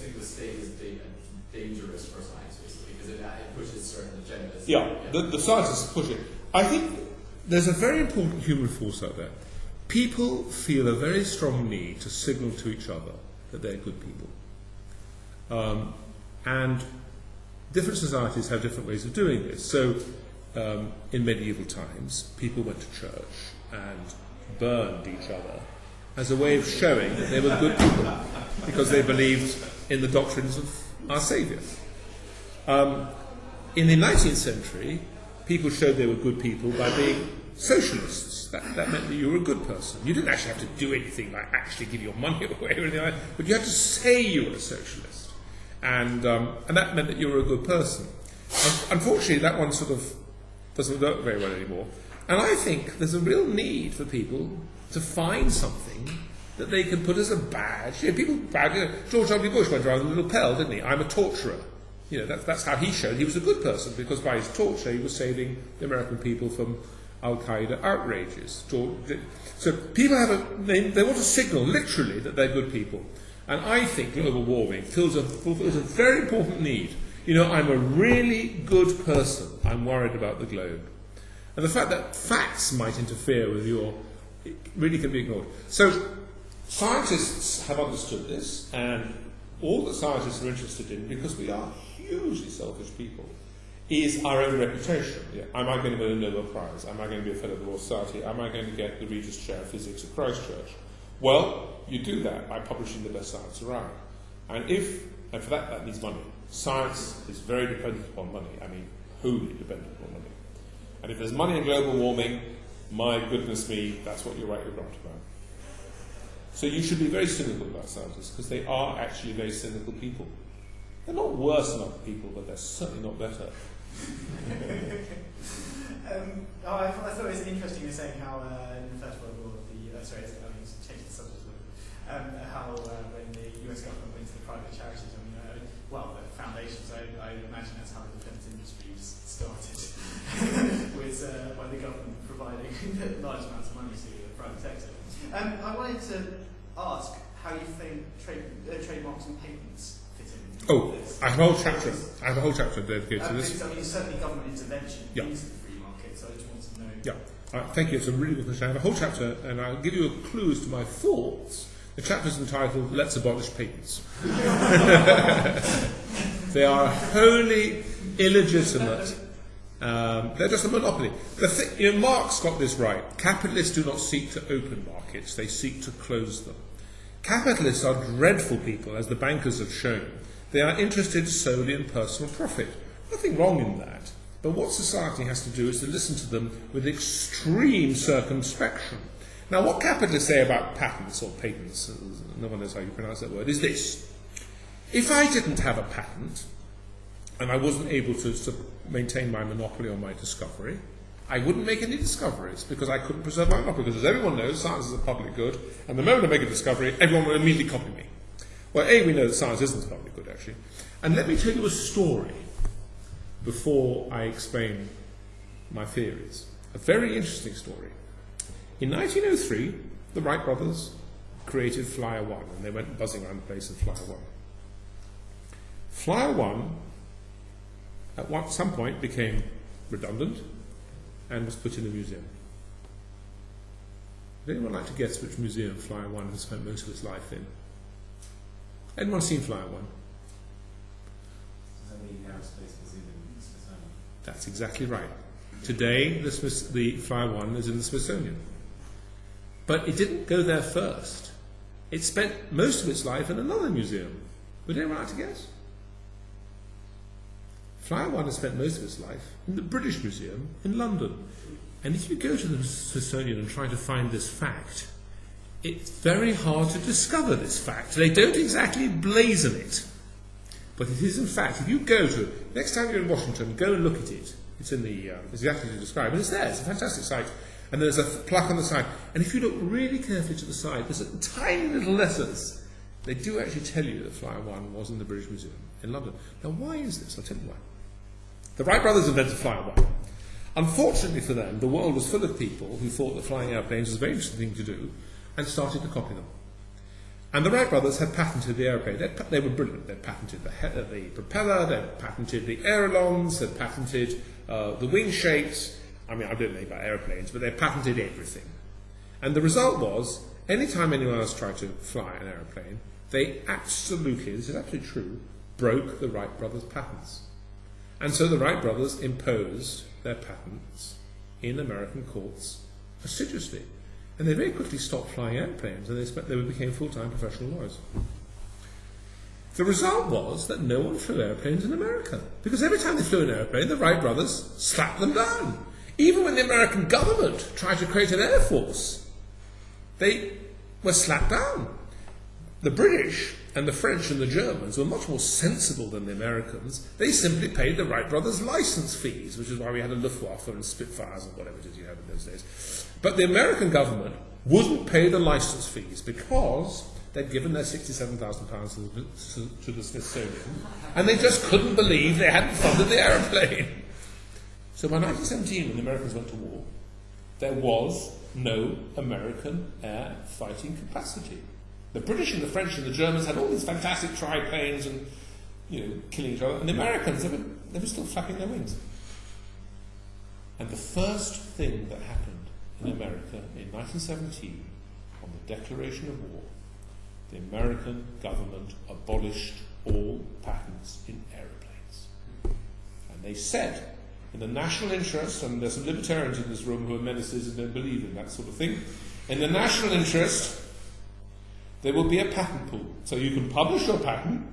think the state is dangerous for science, basically, because it pushes certain agendas. Yeah, the scientists push it. I think there's a very important human force out there. People feel a very strong need to signal to each other that they're good people. And different societies have different ways of doing this. So, in medieval times, people went to church and burned each other as a way of showing that they were good people, because they believed in the doctrines of our Saviour. In the 19th century, people showed they were good people by being socialists. That meant that you were a good person. You didn't actually have to do anything like actually give your money away or anything like that, but you had to say you were a socialist. And that meant that you were a good person. Unfortunately, that one sort of doesn't work very well anymore. And I think there's a real need for people to find something that they can put as a badge. George W. Bush went around with a lapel, didn't he? I'm a torturer. That's how he showed he was a good person, because by his torture he was saving the American people from Al-Qaeda outrages. So people they want to signal literally that they're good people. And I think global warming fulfills a very important need. I'm a really good person. I'm worried about the globe. And the fact that facts might interfere with it really can be ignored. So scientists have understood this, and all that scientists are interested in, because we are hugely selfish people, is our own reputation. Am I going to win a Nobel Prize? Am I going to be a fellow of the Royal Society? Am I going to get the Regis Chair of Physics at Christchurch? Well, you do that by publishing the best science around. And for that needs money. Science is very dependent upon money. I mean, wholly dependent upon money. And if there's money in global warming, my goodness me, that's what you write your grant about. So you should be very cynical about scientists, because they are actually very cynical people. They're not worse than other people, but they're certainly not better. I thought it was interesting you were saying how in the First World War, changing the subject a little bit, how when the US government went to the private charities, the foundations, I imagine that's how the defence industry started, with by the government providing large amounts of money to the private sector. I wanted to ask how you think trademarks and patents fit in. I have a whole chapter dedicated to this. Certainly government intervention into the free market, so I just want to know. Yeah, thank you. It's a really good question. I have a whole chapter, and I'll give you a clue to my thoughts. The chapter is entitled "Let's Abolish Patents." They are wholly illegitimate. They're just a monopoly. Marx got this right. Capitalists do not seek to open markets; they seek to close them. Capitalists are dreadful people, as the bankers have shown. They are interested solely in personal profit. Nothing wrong in that. But what society has to do is to listen to them with extreme circumspection. Now, what capitalists say about patents or patents, no one knows how you pronounce that word, is this. If I didn't have a patent, and I wasn't able to maintain my monopoly on my discovery, I wouldn't make any discoveries, because I couldn't preserve my monopoly. Because as everyone knows, science is a public good, and the moment I make a discovery, everyone will immediately copy me. Well, we know that science isn't a public good, actually. And let me tell you a story before I explain my theories. A very interesting story. In 1903, the Wright Brothers created Flyer 1, and they went buzzing around the place in Flyer 1. Flyer 1, at some point, became redundant and was put in a museum. Would anyone like to guess which museum Flyer 1 has spent most of its life in? Anyone seen Flyer 1? That's exactly right. Today, the Flyer 1 is in the Smithsonian. But it didn't go there first. It spent most of its life in another museum. Would anyone like to guess? Flyer 1 has spent most of its life in the British Museum in London. And if you go to the Smithsonian and try to find this fact, it's very hard to discover this fact. They don't exactly blazon it. But it is, in fact, if you go to it, next time you're in Washington, go and look at it. It's in the, it's exactly as described, and it's there. It's a fantastic site. And there's a plaque on the side. And if you look really carefully to the side, there's tiny little letters. They do actually tell you that Flyer 1 was in the British Museum in London. Now, why is this? I'll tell you why. The Wright Brothers invented Flyer 1. Unfortunately for them, the world was full of people who thought that flying airplanes was a very interesting thing to do and started to copy them. And the Wright brothers had patented the aeroplane. They were brilliant. They patented the propeller, they patented the ailerons, they patented the wing shapes. I mean, I don't know anything about aeroplanes, but they patented everything. And the result was, anytime anyone else tried to fly an aeroplane, they absolutely, this is absolutely true, broke the Wright brothers' patents. And so the Wright brothers imposed their patents in American courts assiduously. And they very quickly stopped flying airplanes, and they became full-time professional lawyers. The result was that no one flew airplanes in America, because every time they flew an airplane, the Wright brothers slapped them down. Even when the American government tried to create an air force, they were slapped down. The British and the French and the Germans were much more sensible than the Americans. They simply paid the Wright brothers license fees, which is why we had a Luftwaffe and Spitfires and whatever it is you had in those days. But the American government wouldn't pay the license fees because they'd given their £67,000 to the Smithsonian, and they just couldn't believe they hadn't funded the aeroplane. So by 1917, when the Americans went to war, there was no American air fighting capacity. The British and the French and the Germans had all these fantastic triplanes and, killing each other. And the Americans, they were still flapping their wings. And the first thing that happened in America in 1917, on the declaration of war, the American government abolished all patents in aeroplanes. And they said, in the national interest, and there's some libertarians in this room who are menaces and don't believe in that sort of thing, in the national interest, there will be a patent pool. So you can publish your patent,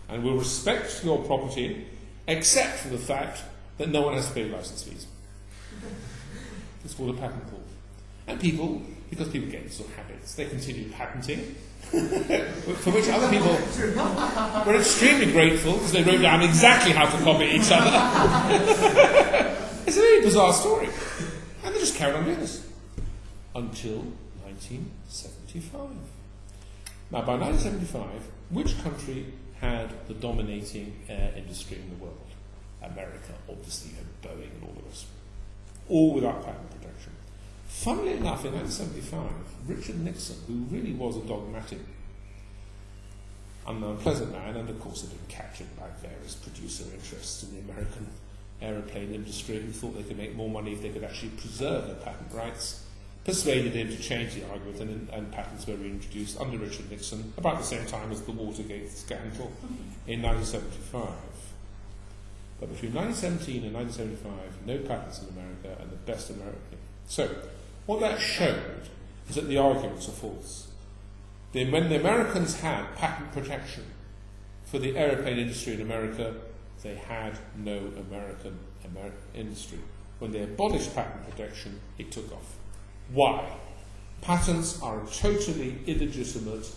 and we'll respect your property, except for the fact that no one has to pay license fees. It's called a patent pool. And people, because people get into habits, they continue patenting, for which other people were extremely grateful, because they wrote down exactly how to copy each other. It's a very bizarre story. And they just carried on doing this. Until 1975. Now, by 1975, which country had the dominating air industry in the world? America, obviously, had Boeing and all the rest. All without patent protection. Funnily enough, in 1975, Richard Nixon, who really was a dogmatic, unpleasant man, and of course had been captured by various producer interests in the American aeroplane industry who thought they could make more money if they could actually preserve their patent rights, persuaded him to change the argument, and patents were reintroduced under Richard Nixon about the same time as the Watergate scandal in 1975. But between 1917 and 1975, no patents in America, and the best American. So, what that showed is that the arguments are false. When the Americans had patent protection for the aeroplane industry in America, they had no American industry. When they abolished patent protection, it took off. Why? Patents are a totally illegitimate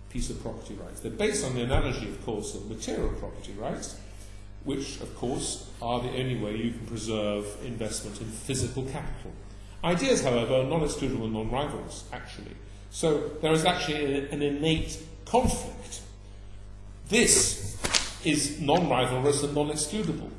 piece of property rights. They're based on the analogy, of course, of material property rights, which, of course, are the only way you can preserve investment in physical capital. Ideas, however, are non-excludable and non-rivalrous, actually. So there is actually an innate conflict. This is non-rivalrous and non-excludable.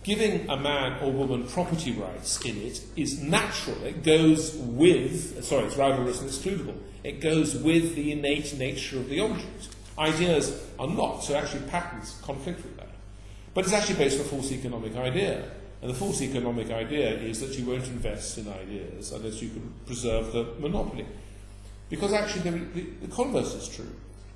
Giving a man or woman property rights in it is natural. It goes with, it's rivalrous and excludable. It goes with the innate nature of the object. Ideas are not, so actually patents conflict with that. But it's actually based on a false economic idea. And the false economic idea is that you won't invest in ideas unless you can preserve the monopoly. Because actually the converse is true.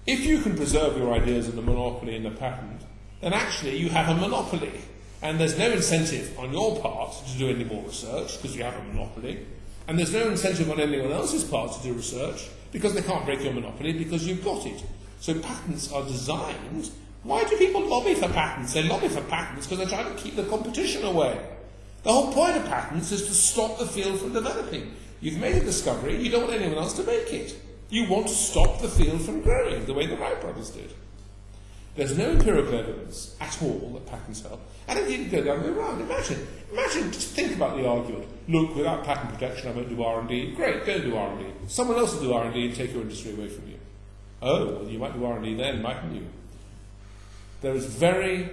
If you can preserve your ideas in the monopoly and the patent, then actually you have a monopoly. And there's no incentive on your part to do any more research because you have a monopoly. And there's no incentive on anyone else's part to do research because they can't break your monopoly because you've got it. So patents are designed. Why do people lobby for patents? They lobby for patents because they're trying to keep the competition away. The whole point of patents is to stop the field from developing. You've made a discovery, you don't want anyone else to make it. You want to stop the field from growing, the way the Wright brothers did. There's no empirical evidence at all that patents help. And indeed, you go down the round. Imagine, just think about the argument. Look, without patent protection, I won't do R&D. Great, go do R&D. Someone else will do R&D and take your industry away from you. Oh, well, you might do R&D then, mightn't you? There is very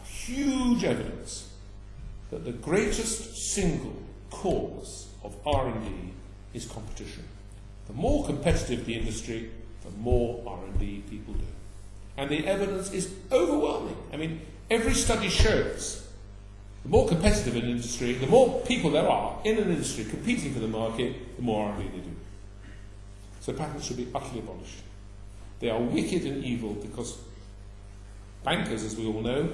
huge evidence that the greatest single cause of R&D is competition. The more competitive the industry, the more R&D people do. And the evidence is overwhelming. I mean, every study shows the more competitive an industry, the more people there are in an industry competing for the market, the more R&D they do. So patents should be utterly abolished. They are wicked and evil because bankers, as we all know,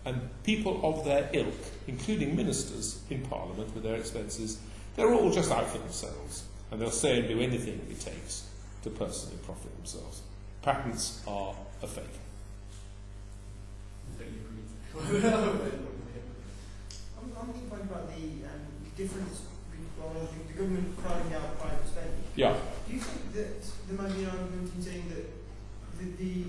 and people of their ilk, including ministers in Parliament with their expenses, they're all just out for themselves, and they'll say and do anything it takes to personally profit themselves. Patents are a fake. I'm thinking about the difference between the government crowding out private spending. Yeah. Do you think that there might be an argument in saying that the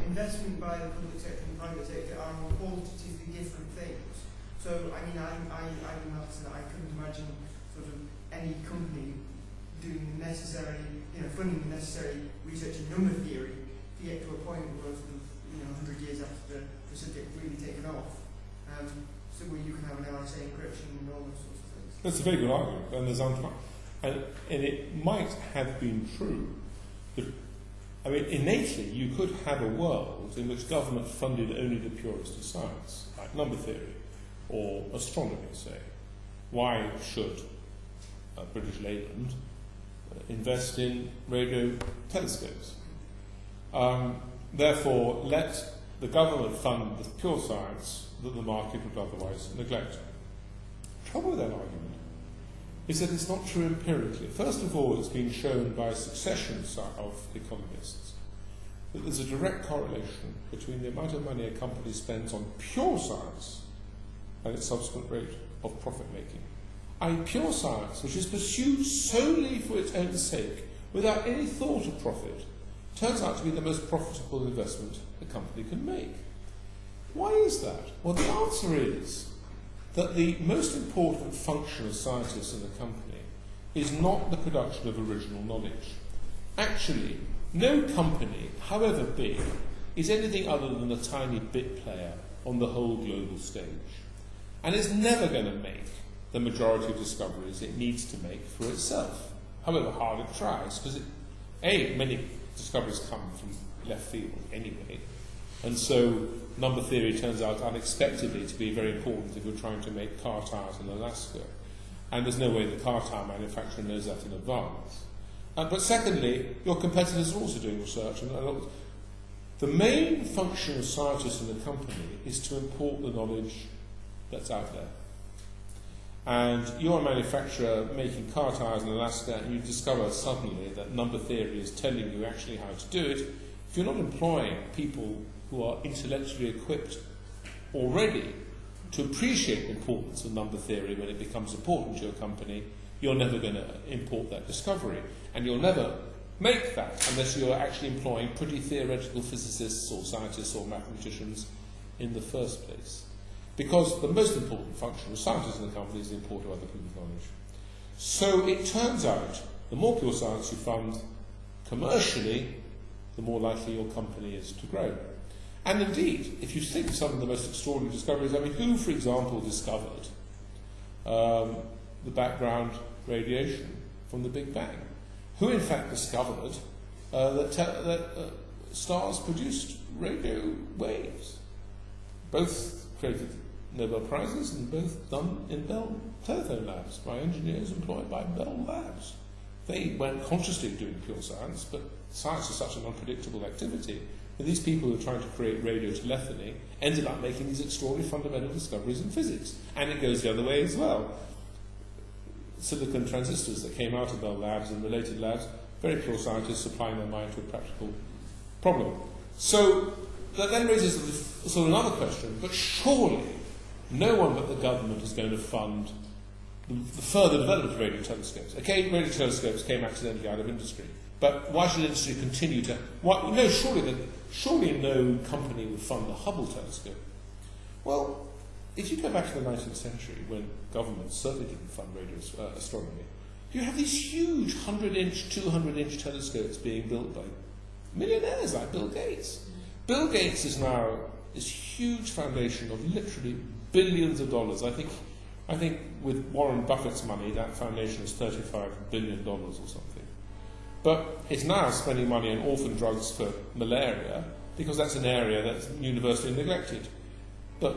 investment by the public sector and private sector are qualitatively different things? So, I mean, I couldn't imagine sort of any company doing the necessary, funding the necessary research in number theory to get to a point where sort of, 100 years after the subject really taken off, so where you can have an LISA encryption and all those sorts of things. That's a very good argument, and there's and it might have been true that, I mean, innately you could have a world in which government funded only the purest of science, like number theory or astronomy, say. Why should British Leyland invest in radio telescopes? Therefore, let the government fund the pure science that the market would otherwise neglect. The trouble with that argument is that it's not true empirically. First of all, it's been shown by a succession of economists that there's a direct correlation between the amount of money a company spends on pure science and its subsequent rate of profit making. Pure science, which is pursued solely for its own sake, without any thought of profit, turns out to be the most profitable investment a company can make. Why is that? Well, the answer is that the most important function of scientists in a company is not the production of original knowledge. Actually, no company, however big, is anything other than a tiny bit player on the whole global stage. And it's never going to make the majority of discoveries it needs to make for itself, however hard it tries, because many discoveries come from left field anyway, and so number theory turns out unexpectedly to be very important if you're trying to make car tires in Alaska, and there's no way the car tire manufacturer knows that in advance. But secondly, your competitors are also doing research, and the main function of scientists in a company is to import the knowledge that's out there. And you're a manufacturer making car tires in Alaska, and you discover suddenly that number theory is telling you actually how to do it. If you're not employing people who are intellectually equipped already to appreciate the importance of number theory when it becomes important to your company, you're never going to import that discovery. And you'll never make that unless you're actually employing pretty theoretical physicists or scientists or mathematicians in the first place. Because the most important function of scientists in the company is the import of other people's knowledge. So it turns out, the more pure science you fund commercially, the more likely your company is to grow. And indeed, if you think of some of the most extraordinary discoveries, I mean, who, for example, discovered the background radiation from the Big Bang? Who, in fact, discovered that stars produced radio waves? Both created Nobel Prizes and both done in Bell telephone labs by engineers employed by Bell Labs. They weren't consciously doing pure science, but science is such an unpredictable activity that these people who are trying to create radio telephony ended up making these extraordinary fundamental discoveries in physics. And it goes the other way as well. Silicon transistors that came out of Bell Labs and related labs, very pure scientists applying their mind to a practical problem. So that then raises sort of another question, but surely no one but the government is going to fund the further development of radio telescopes. Okay, radio telescopes came accidentally out of industry, but why should industry continue to... surely no company would fund the Hubble telescope. Well, if you go back to the 19th century, when governments certainly didn't fund radio astronomy, you have these huge 100-inch, 200-inch telescopes being built by millionaires like Bill Gates. Bill Gates is now this huge foundation of literally billions of dollars. I think with Warren Buffett's money, that foundation is $35 billion or something. but it's now spending money on orphan drugs for malaria because that's an area that's universally neglected. But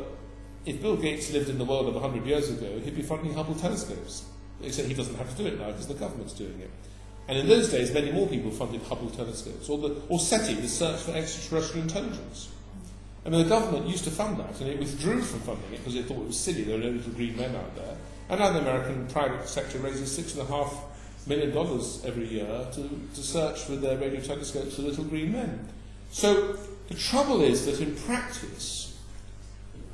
if Bill Gates lived in the world of 100 years ago, he'd be funding Hubble telescopes. Except he doesn't have to do it now because the government's doing it. And in those days, many more people funded Hubble telescopes, or SETI, the Search for Extraterrestrial Intelligence. I mean, the government used to fund that, and it withdrew from funding it because they thought it was silly. There were no little green men out there. And now the American private sector raises $6.5 million every year to search with their radio telescopes for little green men. So the trouble is that in practice,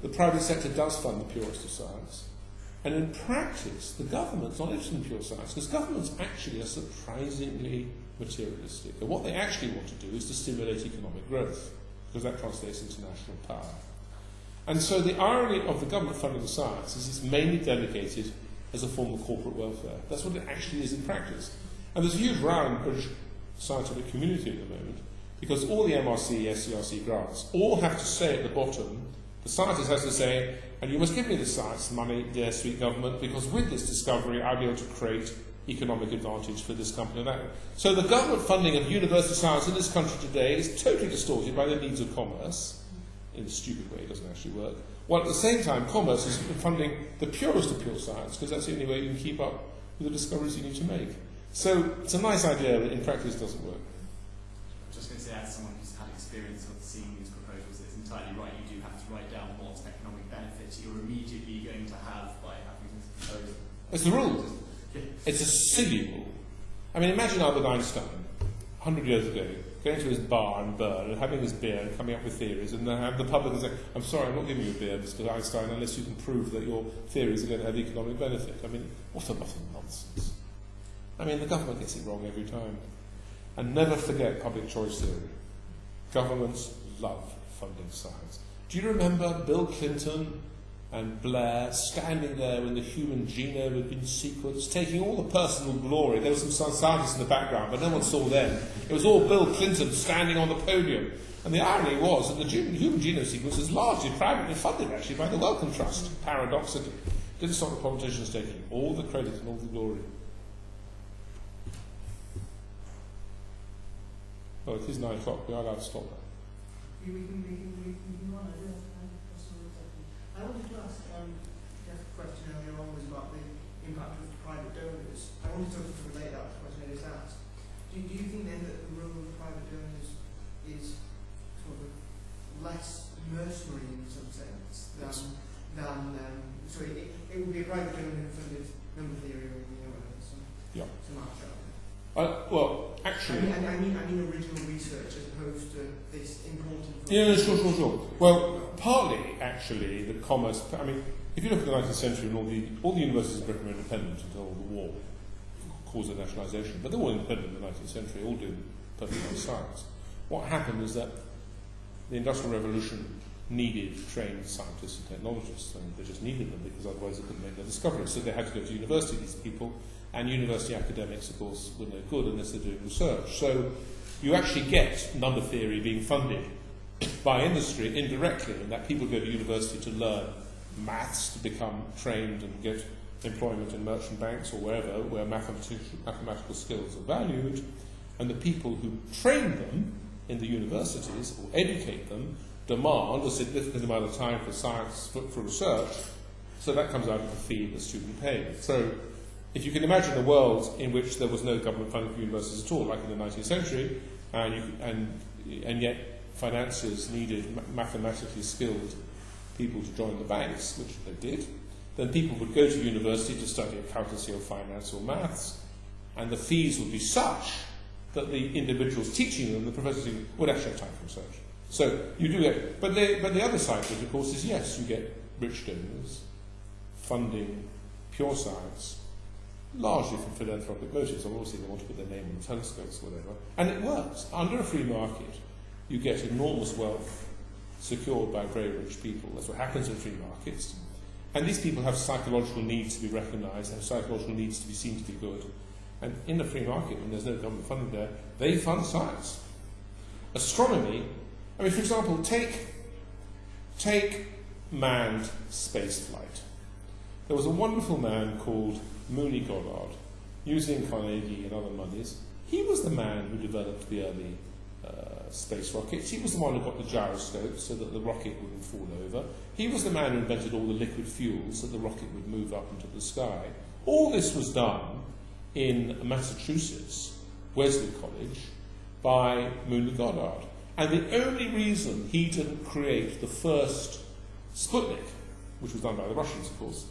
the private sector does fund the purest of science. And in practice, the government's not interested in pure science, because governments actually are surprisingly materialistic. And what they actually want to do is to stimulate economic growth, because that translates into national power. And so the irony of the government funding of science is it's mainly delegated as a form of corporate welfare. That's what it actually is in practice. And there's a huge row in the British scientific community at the moment, because all the MRC, SCRC grants all have to say at the bottom, the scientist has to say, and you must give me the science money, dear sweet government, because with this discovery I'll be able to create economic advantage for this company and that. So the government funding of university science in this country today is totally distorted by the needs of commerce, in a stupid way, it doesn't actually work, while at the same time commerce is funding the purest of pure science, because that's the only way you can keep up with the discoveries you need to make. So it's a nice idea, but in practice it doesn't work. I'm just going to say, as someone who's had experience of seeing these proposals, it's entirely right. You do have to write down what economic benefits you're immediately going to have by having this proposal. It's the rule. It's a silly rule. I mean, imagine Albert Einstein, 100 years ago, going to his bar in Bern and having his beer and coming up with theories, and then have the public say, I'm sorry, I'm not giving you a beer, Mr. Einstein, unless you can prove that your theories are going to have economic benefit. I mean, what a lot of nonsense. I mean, the government gets it wrong every time. And never forget public choice theory. Governments love funding science. Do you remember Bill Clinton and Blair standing there when the human genome had been sequenced, taking all the personal glory? There were some scientists in the background, but no one saw them. It was all Bill Clinton standing on the podium. And the irony was that the human genome sequence is largely privately funded, actually, by the Wellcome Trust, paradoxically. Didn't stop the politicians taking all the credit and all the glory. Well, it is 9 o'clock. We are allowed to stop that. We can run it. I wanted to ask, Jeff's question earlier on was about the impact of private donors. I wanted to relate that to the question I just asked. Do you think then that the role of private donors is sort of less mercenary in some sense than it would be a private donor who funded number theory or some abstract? Well, actually... I mean original research as opposed to this important... Yeah, sure. Well, partly, actually, the commerce... I mean, if you look at the 19th century, and all the universities of Britain were independent until the war caused their nationalisation, but they were all independent in the 19th century, all doing perfectly on science. What happened is that the Industrial Revolution needed trained scientists and technologists, and they just needed them because otherwise they couldn't make their discoveries. So they had to go to university, these people, and university academics, of course, were no good unless they're doing research. So you actually get number theory being funded by industry indirectly, in that people go to university to learn maths, to become trained and get employment in merchant banks or wherever, where mathematical skills are valued, and the people who train them in the universities, or educate them, demand a significant amount of time for science, for research, so that comes out of the fee the student pays. So if you can imagine a world in which there was no government funding for universities at all, like in the 19th century, and yet financiers needed mathematically skilled people to join the banks, which they did, then people would go to university to study accountancy or finance or maths, and the fees would be such that the individuals teaching them, the professors, would actually have time for research. So you do get, but the other side of it, of course, is yes, you get rich donors funding pure science, largely from philanthropic motives. Obviously, they want to put their name on the telescopes or whatever, and it works. Under a free market, you get enormous wealth secured by very rich people. That's what happens in free markets. And these people have psychological needs to be recognised, have psychological needs to be seen to be good. And in the free market, when there's no government funding there, they fund science. Astronomy, I mean, for example, take manned space flight. There was a wonderful man called Mooney Goddard, using Carnegie and other monies, He was the man who developed the early space rockets. He was the one who got the gyroscope so that the rocket wouldn't fall over. He was the man who invented all the liquid fuels so the rocket would move up into the sky. All this was done in Massachusetts, Wellesley College, by Mooney Goddard. And the only reason he didn't create the first Sputnik, which was done by the Russians, of course,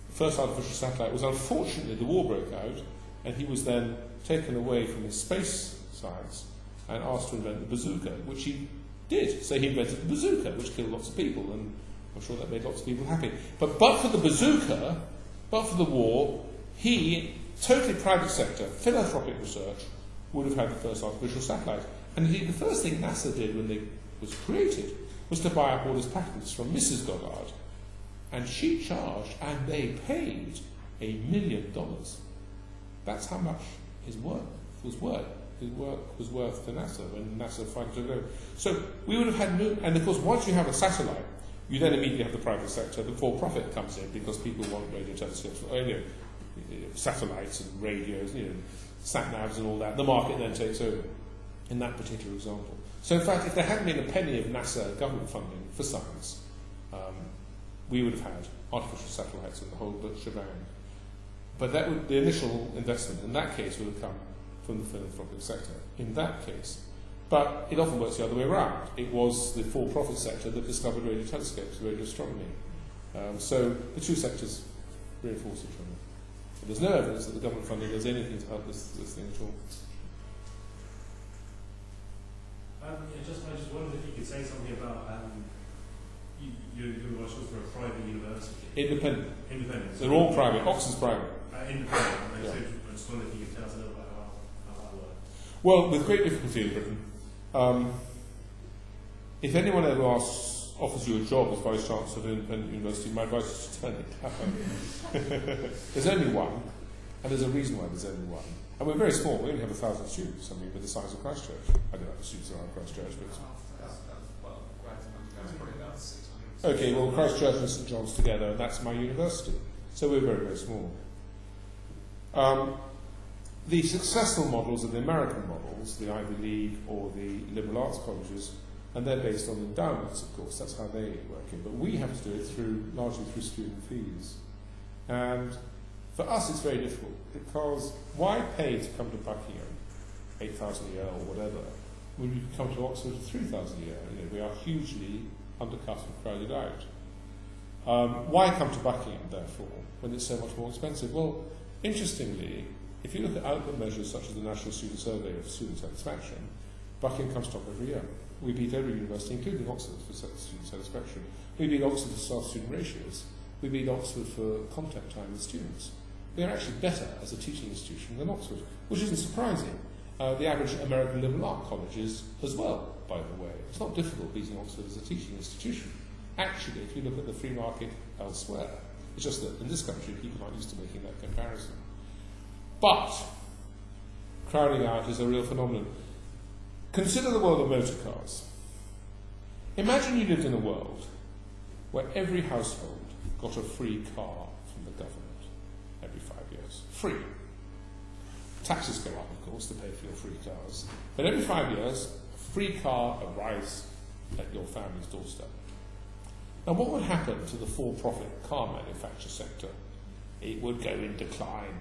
the first artificial satellite, was unfortunately the war broke out, and he was then taken away from his space science and asked to invent the bazooka, which he did. So he invented the bazooka, which killed lots of people, and I'm sure that made lots of people happy. But for the bazooka, but for the war, he, totally private sector, philanthropic research, would have had the first artificial satellite. And indeed, the first thing NASA did when it was created was to buy up all his patents from Mrs. Goddard. And she charged, and they paid, $1 million. That's how much his work was worth. His work was worth to NASA when NASA finally took it over. So we would have had no... And of course, once you have a satellite, you then immediately have the private sector. The for-profit comes in because people want radio telescopes, satellites and radios, sat-navs and all that. The market then takes over in that particular example. So in fact, if there hadn't been a penny of NASA government funding for science, we would have had artificial satellites and the whole shebang. But the initial investment in that case would have come from the philanthropic sector, in that case. But it often works the other way around. It was the for-profit sector that discovered radio telescopes, radio astronomy. So the two sectors reinforce each other. But there's no evidence that the government funding does anything to help this thing at all. I just wondered if you could say something about your university for a private university. Independent. Independent. They're all private. Oxford's private. Independent. Yeah. So I just wondered if you could tell us a little about how that works. Well, with great difficulty in Britain. If anyone ever offers you a job as Vice Chancellor of an independent university, my advice is to turn it down. There's only one, and there's a reason why there's only one. And we're very small. We only have 1,000 students. I mean, we're the size of Christchurch. I don't know the students around Christchurch, but... Okay, well, Christchurch and St John's together, and that's my university. So we're very, very small. The successful models are the American models, the Ivy League or the liberal arts colleges, and they're based on endowments, of course. That's how they work in. But we have to do it largely through student fees. And for us, it's very difficult, because why pay to come to Buckingham, 8,000 a year or whatever, when you can come to Oxford for 3,000 a year? We are hugely undercut and crowded out. Why come to Buckingham, therefore, when it's so much more expensive? Well, interestingly, if you look at output measures such as the National Student Survey of Student Satisfaction, Buckingham comes top every year. We beat every university, including Oxford, for student satisfaction. We beat Oxford for staff-student ratios. We beat Oxford for contact time with students. We are actually better as a teaching institution than Oxford, which isn't surprising. The average American liberal art college is as well, by the way. It's not difficult beating Oxford as a teaching institution. Actually, if you look at the free market elsewhere, it's just that in this country people aren't used to making that comparison. But crowding out is a real phenomenon. Consider the world of motor cars. Imagine you lived in a world where every household got a free car from the government every 5 years. Free. Taxes go up, of course, to pay for your free cars. But every 5 years, a free car arrives at your family's doorstep. Now, what would happen to the for-profit car manufacture sector? It would go in decline.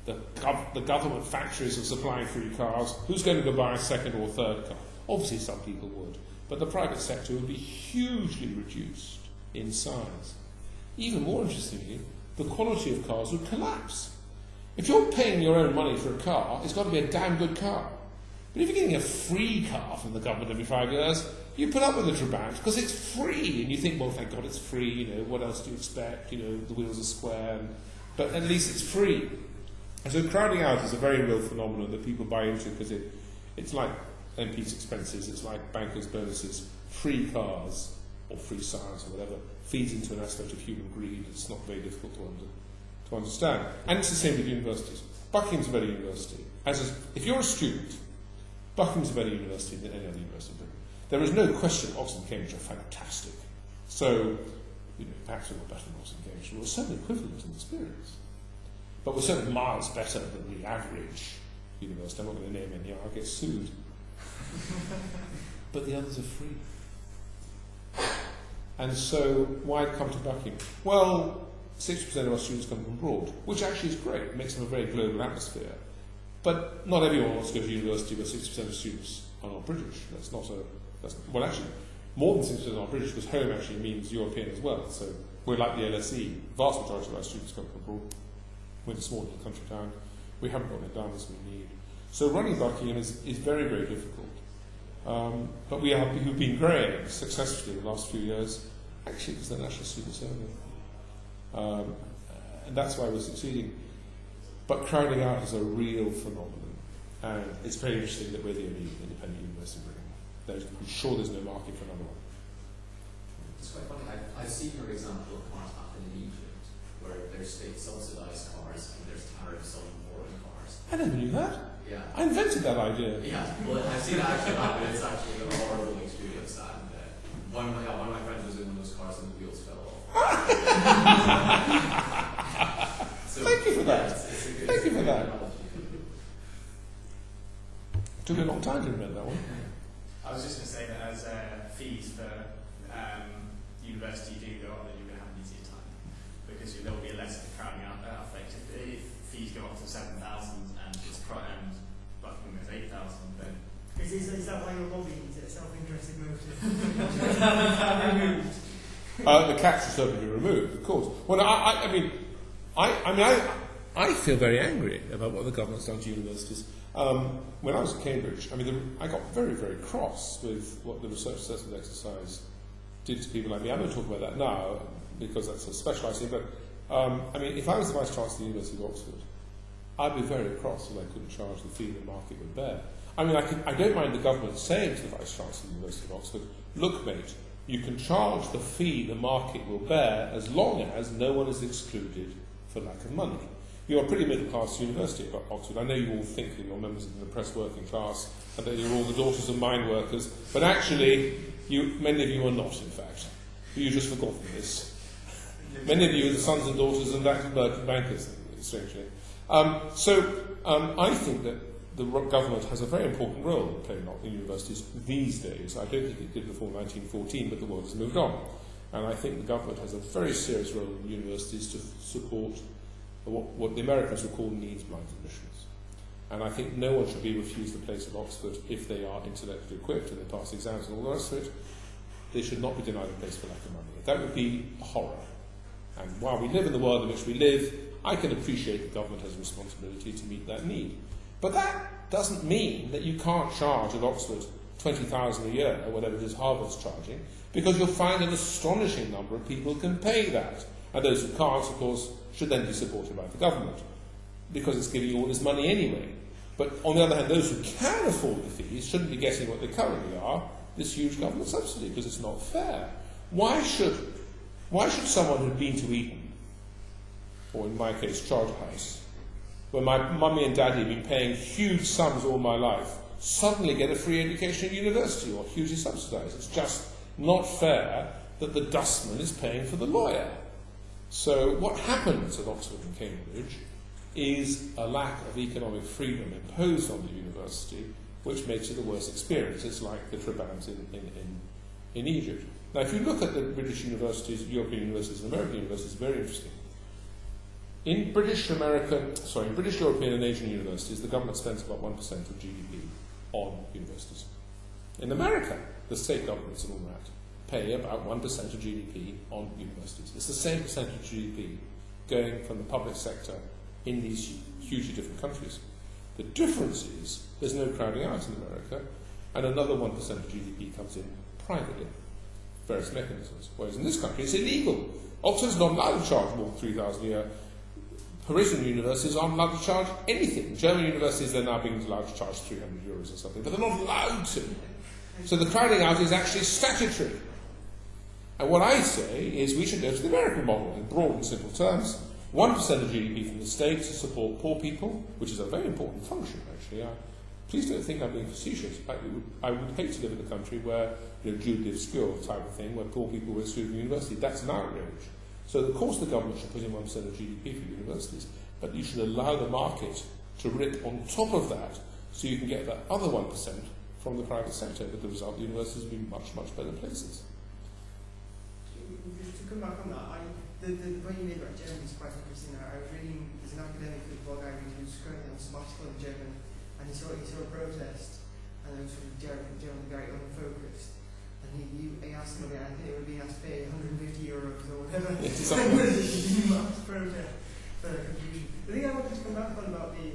The government factories are supplying free cars. Who's going to go buy a second or third car? Obviously, some people would. But the private sector would be hugely reduced in size. Even more interestingly, the quality of cars would collapse. If you're paying your own money for a car, it's got to be a damn good car. But if you're getting a free car from the government every 5 years, you put up with the Trabant because it's free, and you think, well, thank God it's free. What else do you expect? The wheels are square, but at least it's free. And so crowding out is a very real phenomenon that people buy into because it's like MPs' expenses, it's like bankers' bonuses. Free cars or free science or whatever feeds into an aspect of human greed. It's not very difficult to understand. And it's the same with universities. Buckingham's a better university. If you're a student, Buckingham's a better university than any other university in Britain. There is no question Oxford and Cambridge are fantastic. So, perhaps we're not better than Oxford and Cambridge. We're certainly equivalent in experience. But we're certainly miles better than the average university. I'm not going to name any, I'll get sued. But the others are free. And so, why come to Buckingham? Well, 60% of our students come from abroad, which actually is great. It makes them a very global atmosphere. But not everyone wants to go to university where 60% of students are not British. Well, actually, more than 60% are not British, because home actually means European as well. So we're like the LSE. Vast majority of our students come from abroad. We're in a small little country town. We haven't got the endowments we need. So running Buckingham is very, very difficult. But we've been growing successfully the last few years, actually because the National Student Survey. And that's why we're succeeding. But crowding out is a real phenomenon. And it's very interesting that we're the only independent university in Britain. I'm sure there's no market for another one. It's quite funny. I've seen your example of cars happen in Egypt, where there's state-subsidised cars and there's tariffs on foreign cars. I never knew that. Yeah. I invented that idea. Yeah, well, I've seen it actually happen. It's actually a horrible experience. And one of my friends was in one of those cars and the wheels fell off. So, Thank you for that. It's a good Thank you for that. analogy. Took me a long time to invent that one. I was just going to say that as fees for university do go up, then you're going to have an easier time, because there will be less of a crowding out effect. If fees go up to 7,000 and Buckingham is 8,000, then Is that why you're lobbying? Is it a self-interested motive? The caps will certainly be removed, of course. Well, I feel very angry about what the government's done to universities. When I was at Cambridge, I got very, very cross with what the research assessment exercise did to people like me. I'm going to talk about that now because that's a specialised thing. But if I was the Vice Chancellor of the University of Oxford, I'd be very cross if I couldn't charge the fee the market would bear. I don't mind the government saying to the Vice Chancellor of the University of Oxford, look, mate, you can charge the fee the market will bear as long as no one is excluded for lack of money. You're a pretty middle-class university at Oxford. I know you all think that you're members of the oppressed working class and that you're all the daughters of mine workers, but actually, many of you are not, in fact. You've just forgotten this. Many of you are the sons and daughters of bankers, strangely. I think that the government has a very important role to play in universities these days. I don't think it did before 1914, but the world has moved on. And I think the government has a very serious role in universities to support what the Americans would call needs-blind admissions. And I think no one should be refused a place at Oxford if they are intellectually equipped and they pass exams and all the rest of it. They should not be denied a place for lack of money. That would be a horror. And while we live in the world in which we live, I can appreciate the government has a responsibility to meet that need. But that doesn't mean that you can't charge at Oxford $20,000 a year, or whatever it is Harvard's charging, because you'll find an astonishing number of people can pay that. And those who can't, of course, should then be supported by the government, because it's giving you all this money anyway. But on the other hand, those who can afford the fees shouldn't be getting what they currently are, this huge government subsidy, because it's not fair. Why should someone who'd been to Eton, or in my case, Charterhouse, where my mummy and daddy have been paying huge sums all my life, suddenly get a free education at university or hugely subsidised? It's just not fair that the dustman is paying for the lawyer. So what happens at Oxford and Cambridge is a lack of economic freedom imposed on the university, which makes it a worse experience. It's like the Tribans in Egypt. Now, if you look at the British universities, European universities, and American universities, it's very interesting. In British, European and Asian universities, the government spends about 1% of GDP on universities. In America, the state governments and all that pay about 1% of GDP on universities. It's the same percentage of GDP going from the public sector in these hugely different countries. The difference is there's no crowding out in America, and another 1% of GDP comes in privately, various mechanisms. Whereas in this country, it's illegal. Oxford's not allowed to charge more than $3,000 a year. Parisian universities aren't allowed to charge anything. German universities, they're now being allowed to charge €300 or something, but they're not allowed to. So the crowding out is actually statutory. And what I say is we should go to the American model in broad and simple terms. 1% of GDP from the state to support poor people, which is a very important function, actually. Please don't think I'm being facetious. I would hate to live in a country where Jude lives obscure type of thing, where poor people were excluded from university. That's an outrage. So, of course, the government should put in 1% of GDP for universities, but you should allow the market to to rip on top of that so you can get that other 1% from the private sector. With the result, the universities will be much, much better places. Just to come back on that, the point you made about Germany is quite interesting. I was reading, there's an academic blog I read who's currently on sabbatical in German, and he saw a protest, and it was sort of generally very unfocused. And he asked him, I think it would be asked to pay €150 or whatever. Mass protest for confusion. The thing I wanted to come back on about the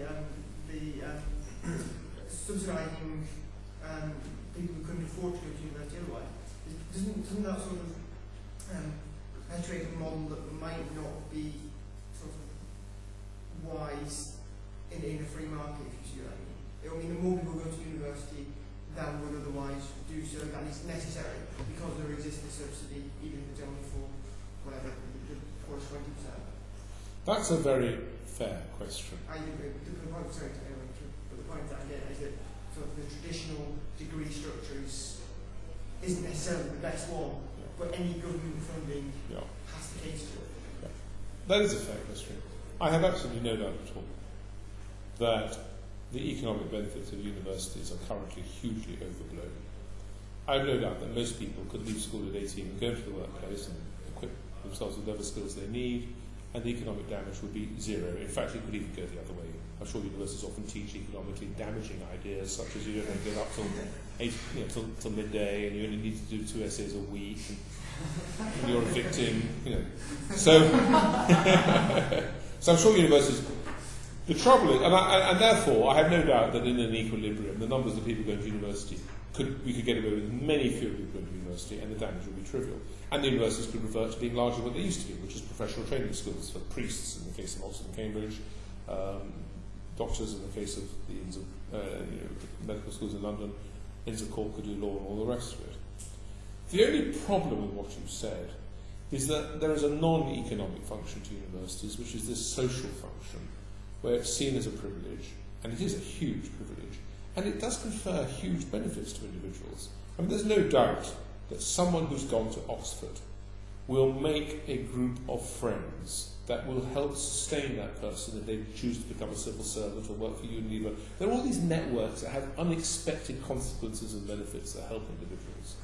subsidising people who couldn't afford to go to university otherwise, doesn't that sort of perpetuate a model that might not be sort of wise in a free market, if you see what I mean? It will mean that more people go to university than would otherwise do so, and it's necessary because there exists a subsidy, even if it's only for whatever, the poorest 20%. That's a very fair question. The point that I get is that sort of the traditional degree structure isn't necessarily the best one, but any government funding has to cater to it. Yeah. That is a fair question. I have absolutely no doubt at all that the economic benefits of universities are currently hugely overblown. I have no doubt that most people could leave school at 18 and go into the workplace and equip themselves with whatever skills they need, and the economic damage would be zero. In fact, it could even go the other way. I'm sure universities often teach economically damaging ideas, such as you don't have to get up till midday, and you only need to do 2 essays a week, and you're a victim, So, so I'm sure universities. The trouble is, and therefore, I have no doubt that in an equilibrium, the numbers of people going to university we could get away with many fewer people going to university, and the damage would be trivial. And the universities could revert to being largely what they used to be, which is professional training schools for priests in the case of Oxford and Cambridge, doctors in the case of the Inns of medical schools in London, Inns of Court could do law and all the rest of it. The only problem with what you said is that there is a non-economic function to universities, which is this social function, where it's seen as a privilege, and it is a huge privilege, and it does confer huge benefits to individuals. I mean, there's no doubt that someone who's gone to Oxford will make a group of friends that will help sustain that person if they choose to become a civil servant or work for Unilever. There are all these networks that have unexpected consequences and benefits that help individuals.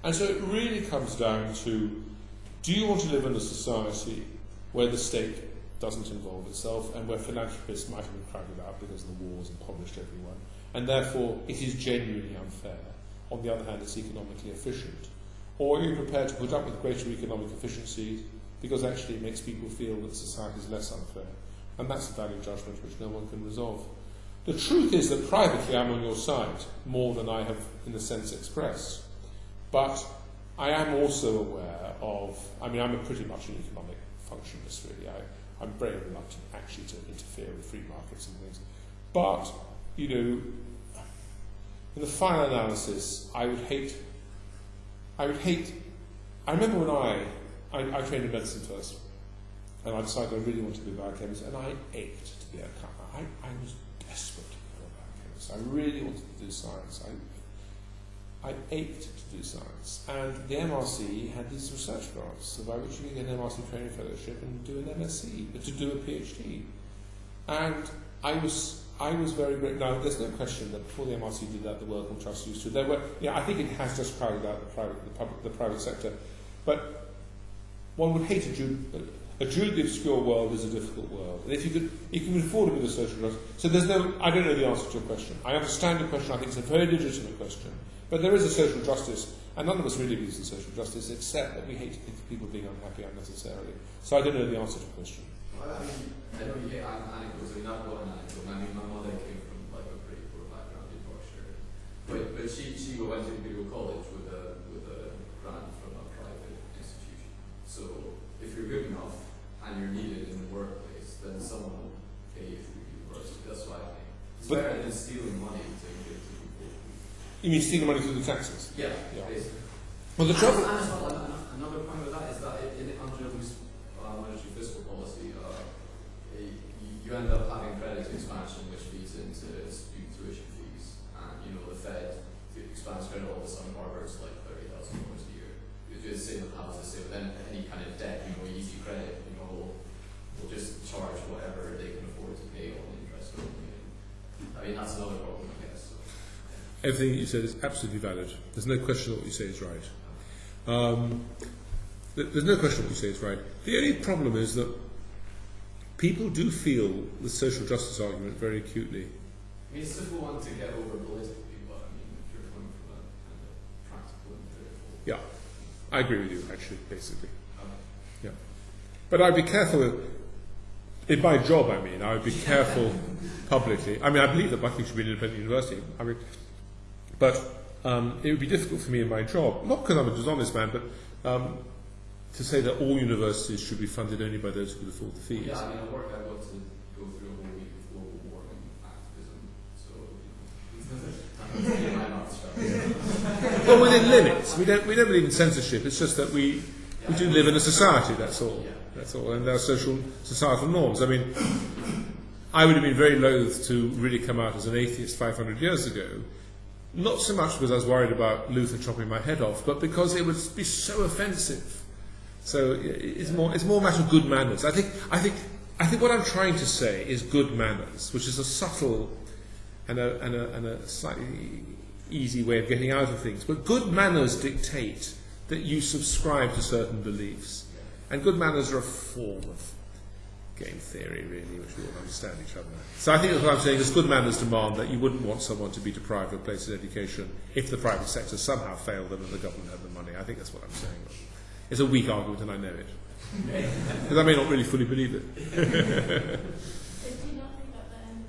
And so it really comes down to, do you want to live in a society where the state doesn't involve itself and where philanthropists might have been crowded out because of the wars and punished everyone, and therefore it is genuinely unfair? On the other hand, it's economically efficient. Or are you prepared to put up with greater economic efficiencies because actually it makes people feel that society is less unfair? And that's a value judgment which no one can resolve. The truth is that privately I'm on your side more than I have in a sense expressed. But I am also aware of, I'm pretty much an economic functionalist really. I'm very reluctant actually to interfere with free markets and things. But, in the final analysis, I remember when I trained in medicine first, and I decided I really wanted to be a biochemist, and I ached to be I was desperate to be a biochemist. I really wanted to do science. I ached to do science. And the MRC had these research grants, by which you can get an MRC training fellowship and do an MSc, to do a PhD. And I was very great. Now, there's no question that before the MRC did that, the Wellcome Trust used to. There were, I think it has just crowded out the private sector. But one would hate a jewelry obscure world is a difficult world. And if you can afford to be the social justice. So I don't know the answer to your question. I understand your question. I think it's a very legitimate question. But there is a social justice, and none of us really believes in social justice, except that we hate people being unhappy unnecessarily. So I don't know the answer to the question. Well, I know you hate anecdotes. I've got an anecdote. My mother came from a pretty poor background in Yorkshire, but she went to Imperial College with a grant from a private institution. So if you're good enough and you're needed in the workplace, then someone will pay you through university. That's why I think it's better than stealing money to give to people. You mean stealing money through the taxes? Yeah. Basically. Well, the trouble. Another point with that is that under loose monetary fiscal policy, you end up having credit expansion, which feeds into student tuition fees, and the Fed expands credit all of a sudden. Harvard's like $30,000 a year. It's the same with houses, same with any kind of debt. Easy credit, will just charge whatever they can afford to pay on interest only. I mean, that's another problem, I guess. So. Everything you said is absolutely valid. There's no question what you say is right. There's no question what you say is right. The only problem is that people do feel the social justice argument very acutely. I mean, it's a simple one to get over politically, but I mean, if you're coming from a kind of practical and theoretical. Yeah, I agree with you, actually, basically. Okay. Yeah. But I'd be careful, in my job, I mean, I would be careful publicly. I mean, I believe that Buckingham should be an independent university. I mean, but it would be difficult for me in my job, not because I'm a dishonest man, but to say that all universities should be funded only by those who can afford the fees. Yeah, I mean, at work I got to go through a whole week of global warming activism, so Well, within limits. We don't believe in censorship. It's just that we do live in a society. That's all. That's all. And there are societal norms. I mean, I would have been very loath to really come out as an atheist 500 years ago. Not so much because I was worried about Luther chopping my head off, but because it would be so offensive. So it's more a matter of good manners. I think what I'm trying to say is good manners, which is a subtle and a slightly easy way of getting out of things. But good manners dictate that you subscribe to certain beliefs, and good manners are a form of game theory, really, which we all understand each other. So I think what I'm saying is good manners demand that you wouldn't want someone to be deprived of a place of education if the private sector somehow failed them and the government had the money. I think that's what I'm saying. It's a weak argument, and I know it. Because I may not really fully believe it. So do you not think that then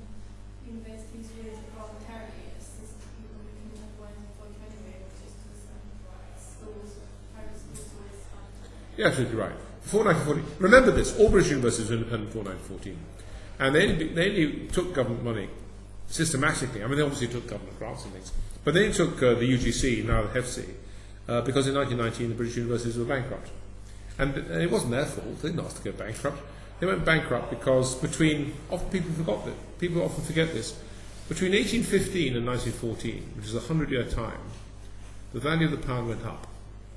universities really parliamentarians, since people who can have one point anyway, which is to some schools, private schools always have? You're absolutely right. Before 1914, remember this, all British universities were independent before 1914. And they only took government money systematically. I mean, they obviously took government grants and things. But they took the UGC, now the HEFC, because in 1919 the British universities were bankrupt. And it wasn't their fault, they didn't ask to go bankrupt. They went bankrupt because people often forget this, between 1815 and 1914, which is a 100-year time, the value of the pound went up.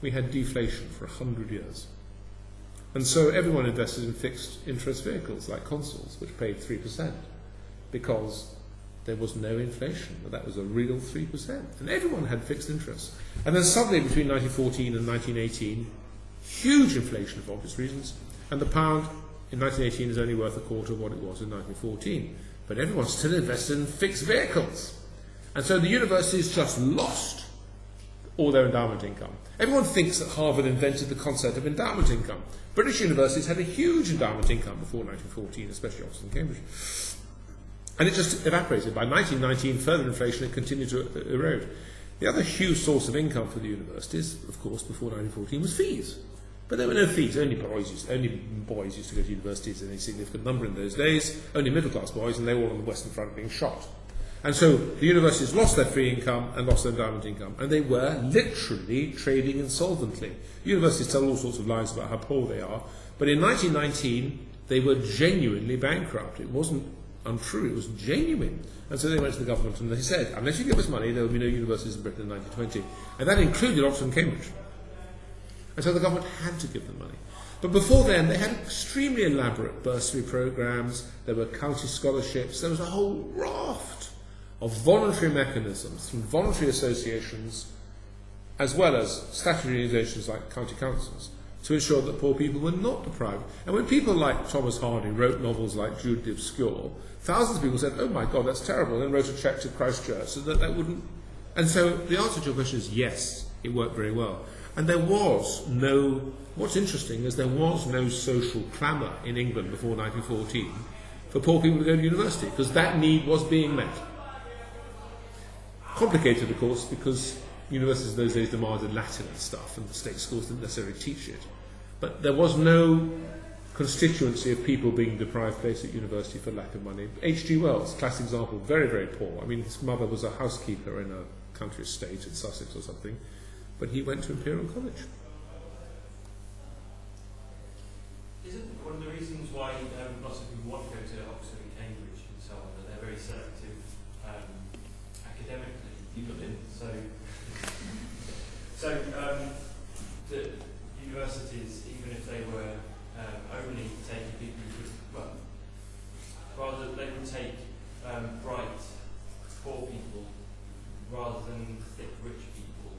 We had deflation for 100 years. And so everyone invested in fixed interest vehicles like consols, which paid 3%, because there was no inflation, but that was a real 3%. And everyone had fixed interest. And then suddenly, between 1914 and 1918, huge inflation for obvious reasons, and the pound in 1918 is only worth a quarter of what it was in 1914. But everyone still invested in fixed vehicles. And so the universities just lost all their endowment income. Everyone thinks that Harvard invented the concept of endowment income. British universities had a huge endowment income before 1914, especially Oxford and Cambridge. And it just evaporated. By 1919, further inflation had continued to erode. The other huge source of income for the universities, of course, before 1914, was fees. But there were no fees. Only boys used to go to universities in a significant number in those days. Only middle-class boys, and they were all on the Western Front being shot. And so the universities lost their free income and lost their endowment income, and they were literally trading insolvently. Universities tell all sorts of lies about how poor they are, but in 1919 they were genuinely bankrupt. It wasn't untrue, it was genuine. And so they went to the government and they said, unless you give us money, there will be no universities in Britain in 1920. And that included Oxford and Cambridge. And so the government had to give them money. But before then, they had extremely elaborate bursary programs, there were county scholarships, there was a whole raft of voluntary mechanisms from voluntary associations as well as statutory organisations like county councils to ensure that poor people were not deprived. And when people like Thomas Hardy wrote novels like Jude the Obscure, thousands of people said, oh my God, that's terrible, and then wrote a cheque to Christchurch so that wouldn't... And so the answer to your question is yes, it worked very well. And there was no... What's interesting is there was no social clamour in England before 1914 for poor people to go to university, because that need was being met. Complicated, of course, because universities in those days demanded Latin and stuff, and the state schools didn't necessarily teach it. But there was no constituency of people being deprived place at university for lack of money. H.G. Wells, classic example, very, very poor. I mean, his mother was a housekeeper in a country estate in Sussex or something, but he went to Imperial College. Isn't one of the reasons why lots of people want to go to Oxford and Cambridge and so on, that they're very selective academically? The universities, even if they were only taking people who could, well, rather they would take bright rather than thick rich people,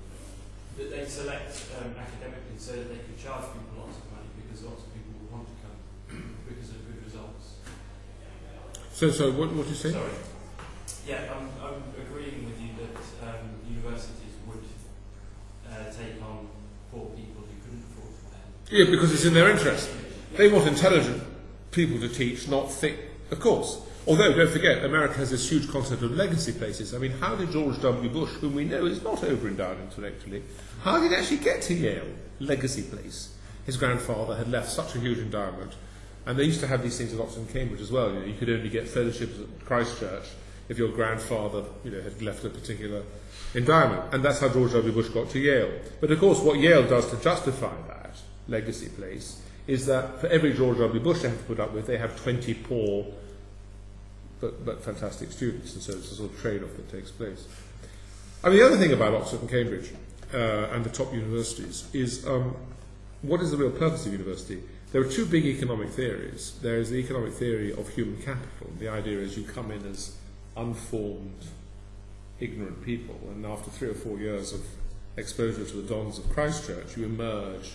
that they select academically so that they could charge people lots of money because lots of people will want to come because of good results. So what do you say? Sorry. Yeah, I'm agreeing with you that universities would take on poor people who couldn't afford to pay. Yeah, because it's in their interest. They want intelligent people to teach, not thick, of course. Although, don't forget, America has this huge concept of legacy places. I mean, how did George W. Bush, whom we know is not over-endowed intellectually, how did he actually get to Yale? Legacy place. His grandfather had left such a huge endowment. And they used to have these things at Oxford and Cambridge as well. You know, you could only get fellowships at Christ Church if your grandfather, had left a particular endowment. And that's how George W. Bush got to Yale. But of course, what Yale does to justify that legacy place is that for every George W. Bush they have to put up with, they have 20 poor but fantastic students. And so it's a sort of trade-off that takes place. I mean, the other thing about Oxford and Cambridge and the top universities is what is the real purpose of university? There are two big economic theories. There is the economic theory of human capital. The idea is you come in as unformed, ignorant people, and after 3 or 4 years of exposure to the dons of Christ Church, you emerge,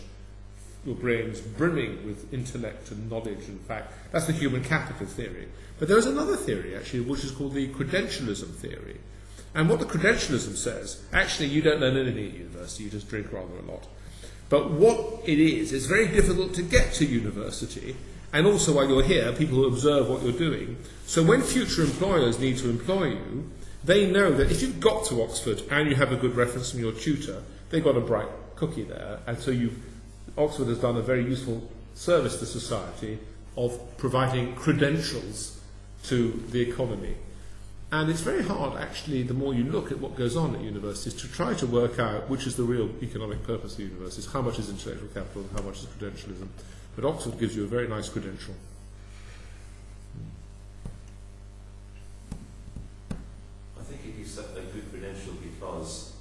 your brains brimming with intellect and knowledge and fact. That's the human capital theory. But there is another theory, actually, which is called the credentialism theory. And what the credentialism says, actually, you don't learn anything at university, you just drink rather a lot. But what it is, it's very difficult to get to university, and also while you're here, people will observe what you're doing. So when future employers need to employ you, they know that if you've got to Oxford and you have a good reference from your tutor, they've got a bright cookie there, and so Oxford has done a very useful service to society of providing credentials to the economy. And it's very hard, actually, the more you look at what goes on at universities, to try to work out which is the real economic purpose of universities, how much is intellectual capital and how much is credentialism. But Oxford gives you a very nice credential. I think it gives a good credential because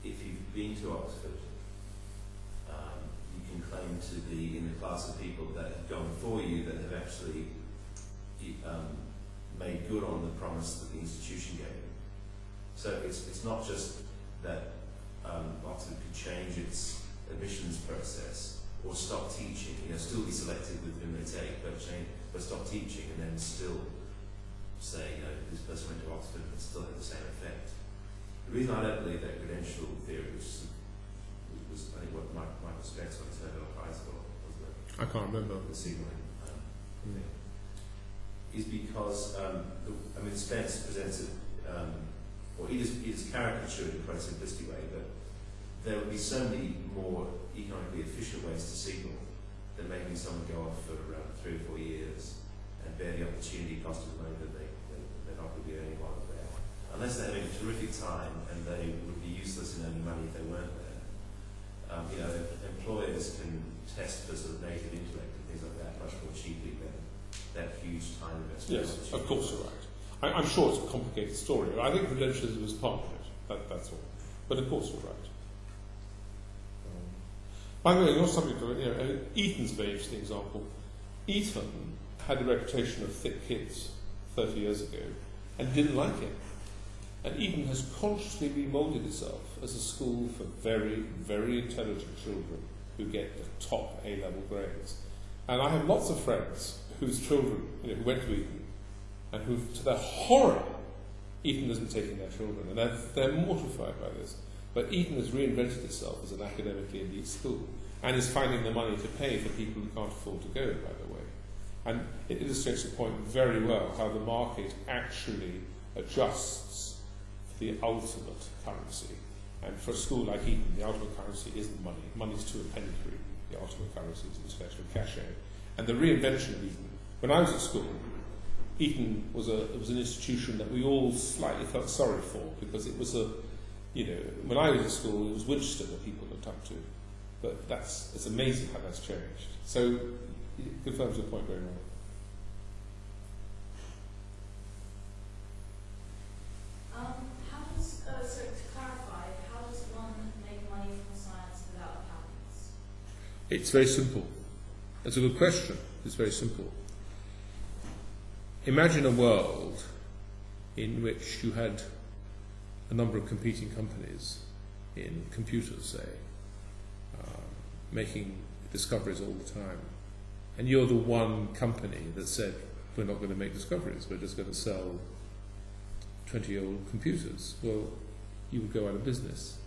if you've been to Oxford, you can claim to be in the class of people that have gone for you, that have actually made good on the promise that the institution gave you. So it's not just that Oxford could change its admissions process or stop teaching, still be selective with whom they take, but stop teaching and then still say, this person went to Oxford and still had the same effect. The reason I don't believe that credential theory, which was I think what Michael Spence on his Nobel Prize for, wasn't it? I can't remember. The signaling thing. Is because, Spence presents it, or it is caricatured in quite a simplistic way, but there would be so many more economically efficient ways to signal than making someone go off for around 3 or 4 years and bear the opportunity cost of money that they're not going to be earning while they're there. Unless they're having a terrific time and they would be useless in earning money if they weren't there. Employers can test for sort of native intellect and things like that much more cheaply than that huge time investment. Yes, of course you're right. I'm sure it's a complicated story. I think credentialism is part of it. That's all. But of course you're right. By the way, your subject, Eton's a very interesting example. Eton had a reputation of thick kids 30 years ago and didn't like it. And Eton has consciously remoulded itself as a school for very, very intelligent children who get the top A-level grades. And I have lots of friends whose children, who went to Eton, and who, to their horror, Eton isn't taking their children, and they're mortified by this. But Eton has reinvented itself as an academically elite school, and is finding the money to pay for people who can't afford to go, by the way. And it illustrates the point very well, how the market actually adjusts for the ultimate currency. And for a school like Eton, the ultimate currency isn't money. Money's too appendatory. The ultimate currency is intellectual cachet. And the reinvention of Eton, when I was at school, Eton was an institution that we all slightly felt sorry for, because it was when I was at school, it was Winchester that people looked up to. But it's amazing how that's changed. So it confirms your point very well. So to clarify, how does one make money from science without patents? It's very simple. It's a good question. It's very simple. Imagine a world in which you had a number of competing companies in computers, say, making discoveries all the time, and you're the one company that said, we're not going to make discoveries, we're just going to sell 20-year-old computers, well, you would go out of business.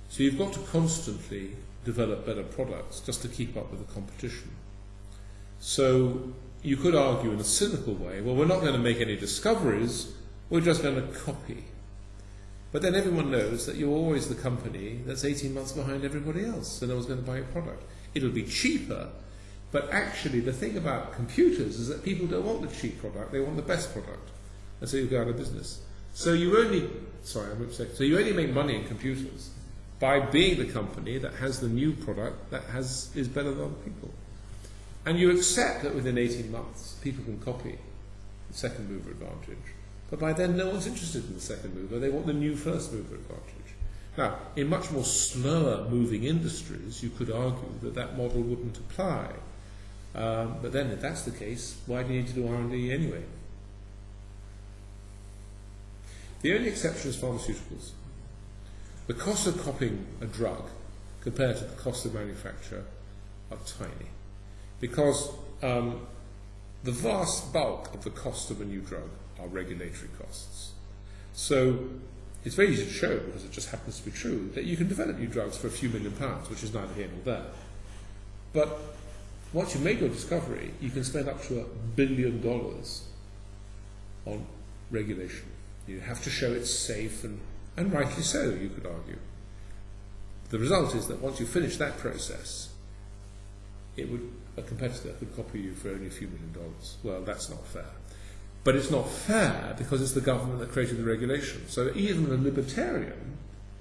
So you've got to constantly develop better products just to keep up with the competition. So you could argue in a cynical way, well, we're not going to make any discoveries, we're just going to copy. But then everyone knows that you're always the company that's 18 months behind everybody else, so no one's going to buy your product. It'll be cheaper, but actually the thing about computers is that people don't want the cheap product, they want the best product. And so you go out of business. So you only, so you only make money in computers by being the company that has the new product that is better than other people. And you accept that within 18 months people can copy the second mover advantage. But by then no one's interested in the second mover, they want the new first mover advantage. Now, in much more slower moving industries, you could argue that that model wouldn't apply. But then if that's the case, why do you need to do R&D anyway? The only exception is pharmaceuticals. The cost of copying a drug compared to the cost of manufacture are tiny. Because the vast bulk of the cost of a new drug are regulatory costs. So it's very easy to show, because it just happens to be true, that you can develop new drugs for a few £1 million, which is neither here nor there. But once you've made your discovery, you can spend up to $1 billion on regulation. You have to show it's safe, and rightly so, you could argue. The result is that once you finish that process, a competitor could copy you for only a few $1 million. Well, that's not fair. But it's not fair because it's the government that created the regulation. So even a libertarian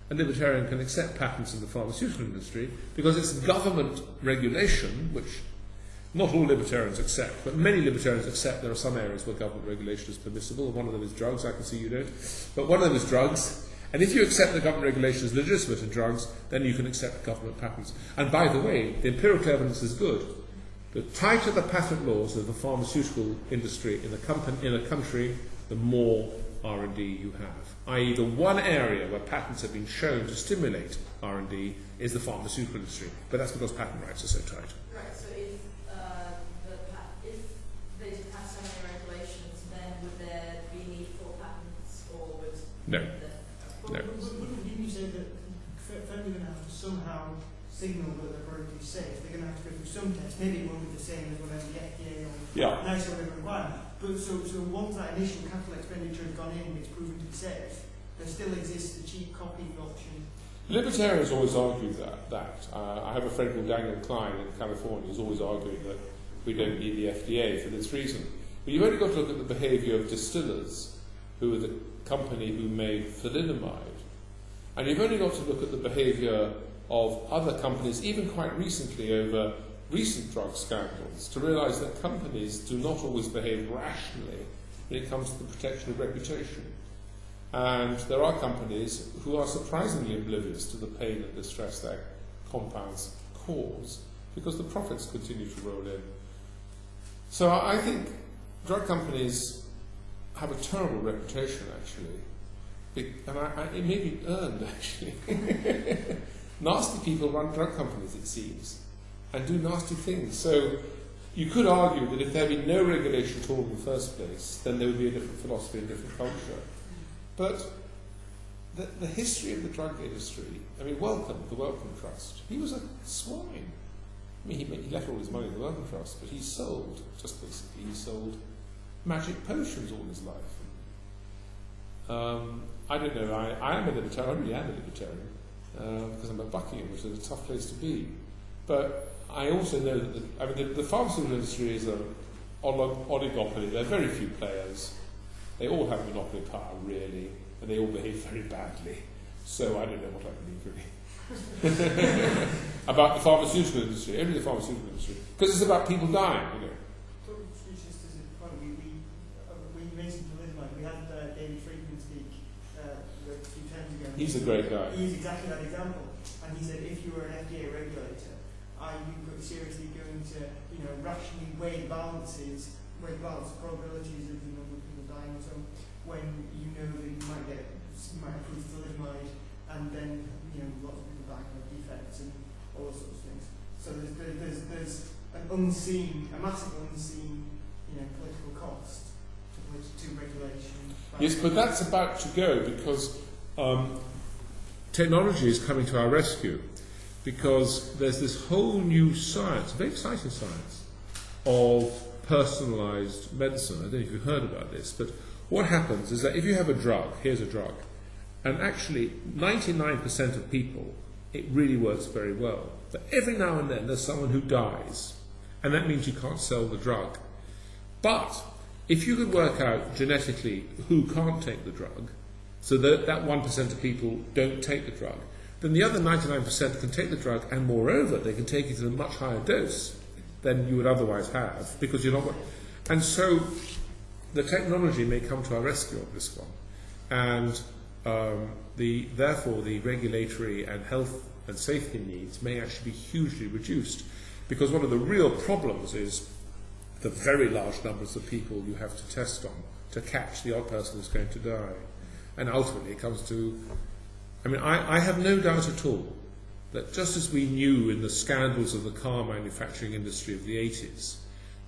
can accept patents in the pharmaceutical industry because it's government regulation, which not all libertarians accept, but many libertarians accept there are some areas where government regulation is permissible. One of them is drugs, I can see you don't. But one of them is drugs. And if you accept the government regulation is legitimate in drugs, then you can accept government patents. And by the way, the empirical evidence is good. The tighter the patent laws of the pharmaceutical industry in a country, the more R&D you have. I.e. the one area where patents have been shown to stimulate R&D is the pharmaceutical industry. But that's because patent rights are so tight. Right, so if they didn't have so many regulations, then would there be need for patents, or would... No. No. Wouldn't you say that they're going to have to somehow signal that their product is safe? They're going to have to go through some tests. Maybe it won't be the same as whatever the FDA or nice or whatever require. But so once that initial capital expenditure has gone in and it's proven to be safe, there still exists the cheap copying option. Libertarians always argue that. I have a friend called Daniel Klein in California who's always arguing that we don't need the FDA for this reason. But you've only got to look at the behaviour of distillers, who are the company who made thalidomide. And you've only got to look at the behaviour of other companies, even quite recently over recent drug scandals, to realise that companies do not always behave rationally when it comes to the protection of reputation. And there are companies who are surprisingly oblivious to the pain and distress their compounds cause, because the profits continue to roll in. So I think drug companies have a terrible reputation, actually. And it may be earned, actually. Nasty people run drug companies, it seems, and do nasty things. So you could argue that if there had been no regulation at all in the first place, then there would be a different philosophy and different culture. But the history of the drug industry, I mean, the Wellcome Trust, he was a swine. I mean, he left all his money in the Wellcome Trust, but he sold magic potions all his life. I don't know, I am a libertarian, I really am a libertarian, because I'm at Buckingham, which is a tough place to be. But I also know that the pharmaceutical industry is an oligopoly. There are very few players. They all have monopoly power, really, and they all behave very badly. So I don't know what I believe, really. About the pharmaceutical industry, only the pharmaceutical industry. Because it's about people dying, you know. Just as a point, we mentioned thalidomide. We had David Friedman speak a few times ago. He's a great guy. He's exactly that example. And he said, if you were an FDA regulator, are you seriously going to, rationally weigh the probabilities of people dying, so when you know that you might get might improve thalidomide, and then lots of people die of defects and all those sorts of things. So there's a massive unseen political cost to regulation. Yes, but that's about to go because technology is coming to our rescue, because there's this whole new science, very exciting science, of personalised medicine. I don't know if you've heard about this, but what happens is that if you have a drug, here's a drug, and actually 99% of people, it really works very well. But every now and then there's someone who dies, and that means you can't sell the drug. But if you could work out genetically who can't take the drug, so that 1% of people don't take the drug, then the other 99% can take the drug, and moreover, they can take it at a much higher dose than you would otherwise have, because you're not. And so the technology may come to our rescue on this one, and therefore the regulatory and health and safety needs may actually be hugely reduced, because one of the real problems is the very large numbers of people you have to test on to catch the odd person who's going to die. And ultimately it comes to, I have no doubt at all that just as we knew in the scandals of the car manufacturing industry of the 80s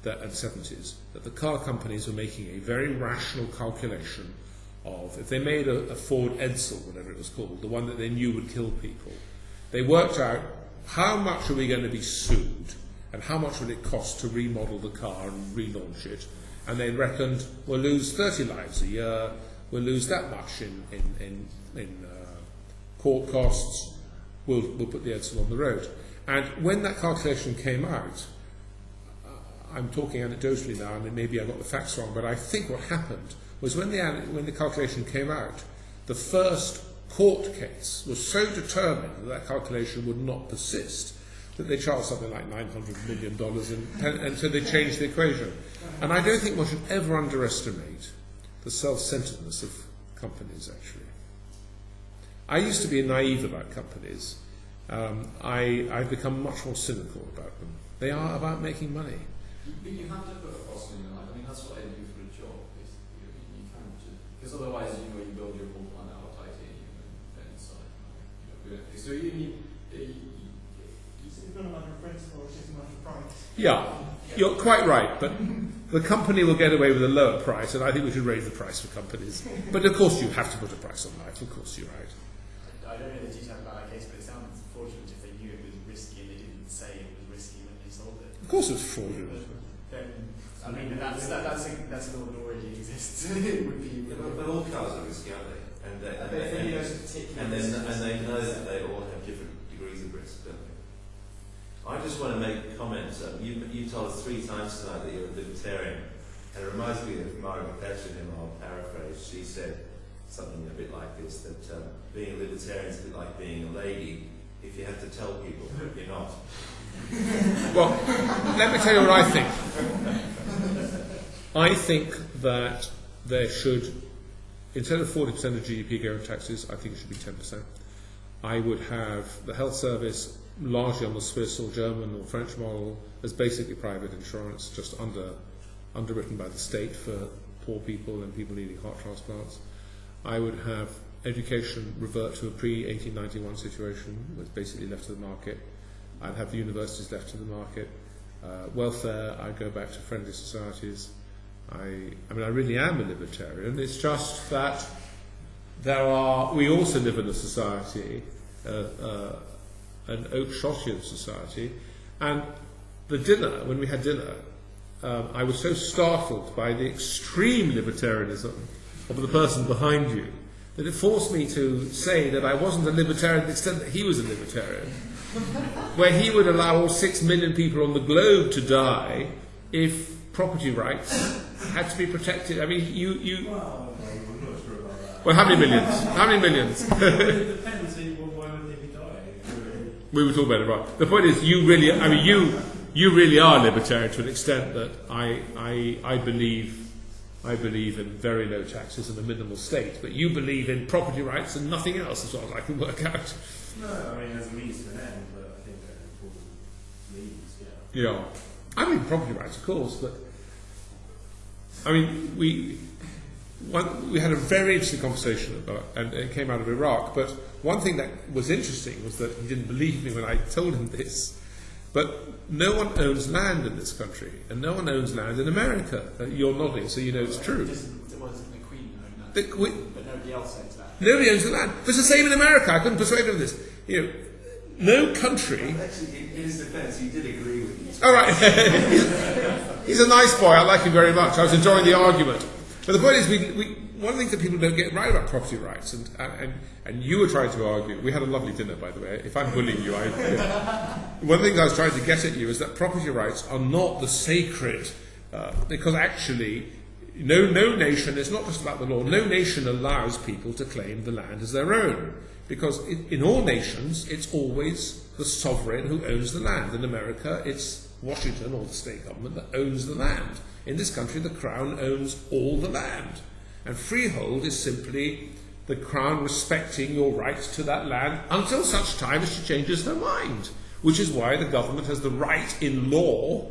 and 70s, that the car companies were making a very rational calculation of, if they made a Ford Edsel, whatever it was called, the one that they knew would kill people, they worked out how much are we going to be sued and how much will it cost to remodel the car and relaunch it, and they reckoned we'll lose 30 lives a year, we'll lose that much in court costs, we'll put the Edsel on the road. And when that calculation came out, I'm talking anecdotally now, and maybe I got the facts wrong, but I think what happened was when the calculation came out, the first court case was so determined that calculation would not persist that they charged something like $900 million, and so they changed the equation. And I don't think one should ever underestimate the self-centeredness of companies, actually. I used to be naive about companies. I've become much more cynical about them. They are about making money. But you have to put a cost in your life. That's what I do for a job, basically. You can't just, because otherwise, you build your whole planet out of titanium and then inside. So you need. It's not a matter of principle, it's just a matter of price. Yeah, you're quite right, but the company will get away with a lower price, and I think we should raise the price for companies. But of course you have to put a price on life, of course you're right. I don't know the detail about that case, but it sounds fraudulent if they knew it was risky and they didn't say it was risky when they sold it. Of course it's fraudulent. Then, that's a law that already exists. It would be. But all cars are risky, aren't they? And they know that they all have different degrees of risk, don't they? I just want to make a comment. You told us 3 times tonight that you're a libertarian, and it reminds me of Margaret Thatcher, whom I'll paraphrase. She said something a bit like this, that being a libertarian is a bit like being a lady. If you have to tell people, you're not. Well, let me tell you what I think. I think that there should, instead of 40% of GDP going to taxes, I think it should be 10%. I would have the health service largely on the Swiss or German or French model as basically private insurance, just underwritten by the state for poor people and people needing heart transplants. I would have education revert to a pre-1891 situation, was basically left to the market. I'd have the universities left to the market. Welfare, I'd go back to friendly societies. I really am a libertarian. It's just that we also live in a society, an Oakeshottian society, and when we had dinner, I was so startled by the extreme libertarianism of the person behind you that it forced me to say that I wasn't a libertarian to the extent that he was a libertarian, where he would allow all 6 million people on the globe to die if property rights had to be protected. I mean, you. Well, I'm not sure about that. Well, how many millions? How many millions? It depends. Why would they be dying? We were talking about it, right? The point is, you really are libertarian to an extent that I believe in very low taxes and a minimal state, but you believe in property rights and nothing else, as far as I can work out. No, as a means to an end, but I think they're important means, Yeah, I mean property rights, of course, but we had a very interesting conversation about, and it came out of Iraq, but one thing that was interesting was that he didn't believe me when I told him this, but no one owns land in this country, and no one owns land in America. You're nodding, so you know it's true. It wasn't the Queen owned that, The but nobody else owns that. Nobody owns the land. But it's the same in America. I couldn't persuade him of this. You know, no country... Actually, in his defence, he did agree with you. All right. He's a nice boy. I like him very much. I was enjoying the argument. But the point is, one of the things that people don't get right about property rights, and you were trying to argue, we had a lovely dinner, by the way. If I'm bullying you, one of the things I was trying to get at you is that property rights are not the sacred, because actually, no nation, it's not just about the law, no nation allows people to claim the land as their own. Because in all nations, it's always the sovereign who owns the land. In America, it's Washington or the state government that owns the land. In this country, the Crown owns all the land. And freehold is simply the Crown respecting your rights to that land until such time as she changes her mind, which is why the government has the right in law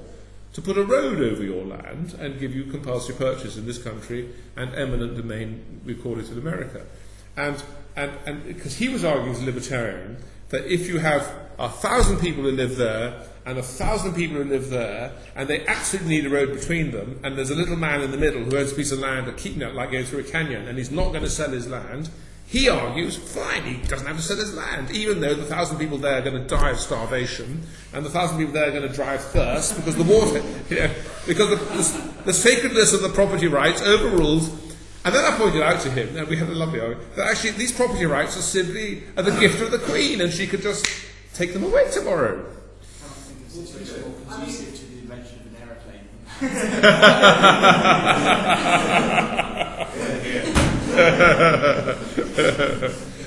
to put a road over your land and give you compulsory purchase in this country and eminent domain, we call it in America. And because he was arguing as a libertarian that if you have 1,000 people who live there and 1,000 people who live there, and they absolutely need a road between them, and there's a little man in the middle who owns a piece of land and keeping it like going through a canyon, and he's not going to sell his land, he argues, fine, he doesn't have to sell his land, even though the 1,000 people there are going to die of starvation, and the 1,000 people there are going to die of thirst, because the water, because the sacredness of the property rights overrules. And then I pointed out to him, and we had a lovely argument, that actually these property rights are simply the gift of the Queen, and she could just take them away tomorrow. I don't think it's a situation more conducive to the invention of an aeroplane.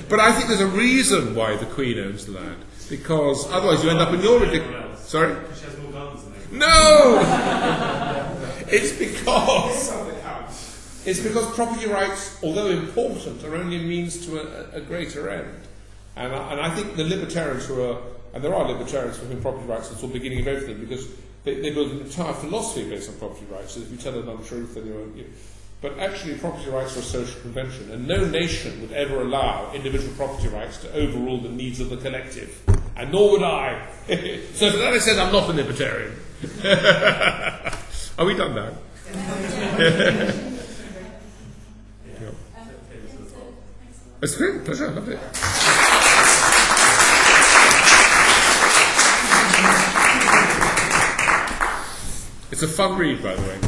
But I think there's a reason why the Queen owns the land, because otherwise you end up in your ridiculous... Sorry? She has more guns than they. No! It's because property rights, although important, are only a means to a greater end. And I think the libertarians who are, and there are libertarians for whom property rights is the beginning of everything, because they build an entire philosophy based on property rights. So if you tell an untruth, then you're... But actually, property rights are a social convention, and no nation would ever allow individual property rights to overrule the needs of the collective. And nor would I. So to that extent, I'm not a libertarian. Are we done now? It's a great pleasure, I loved it. It's a fun read, by the way.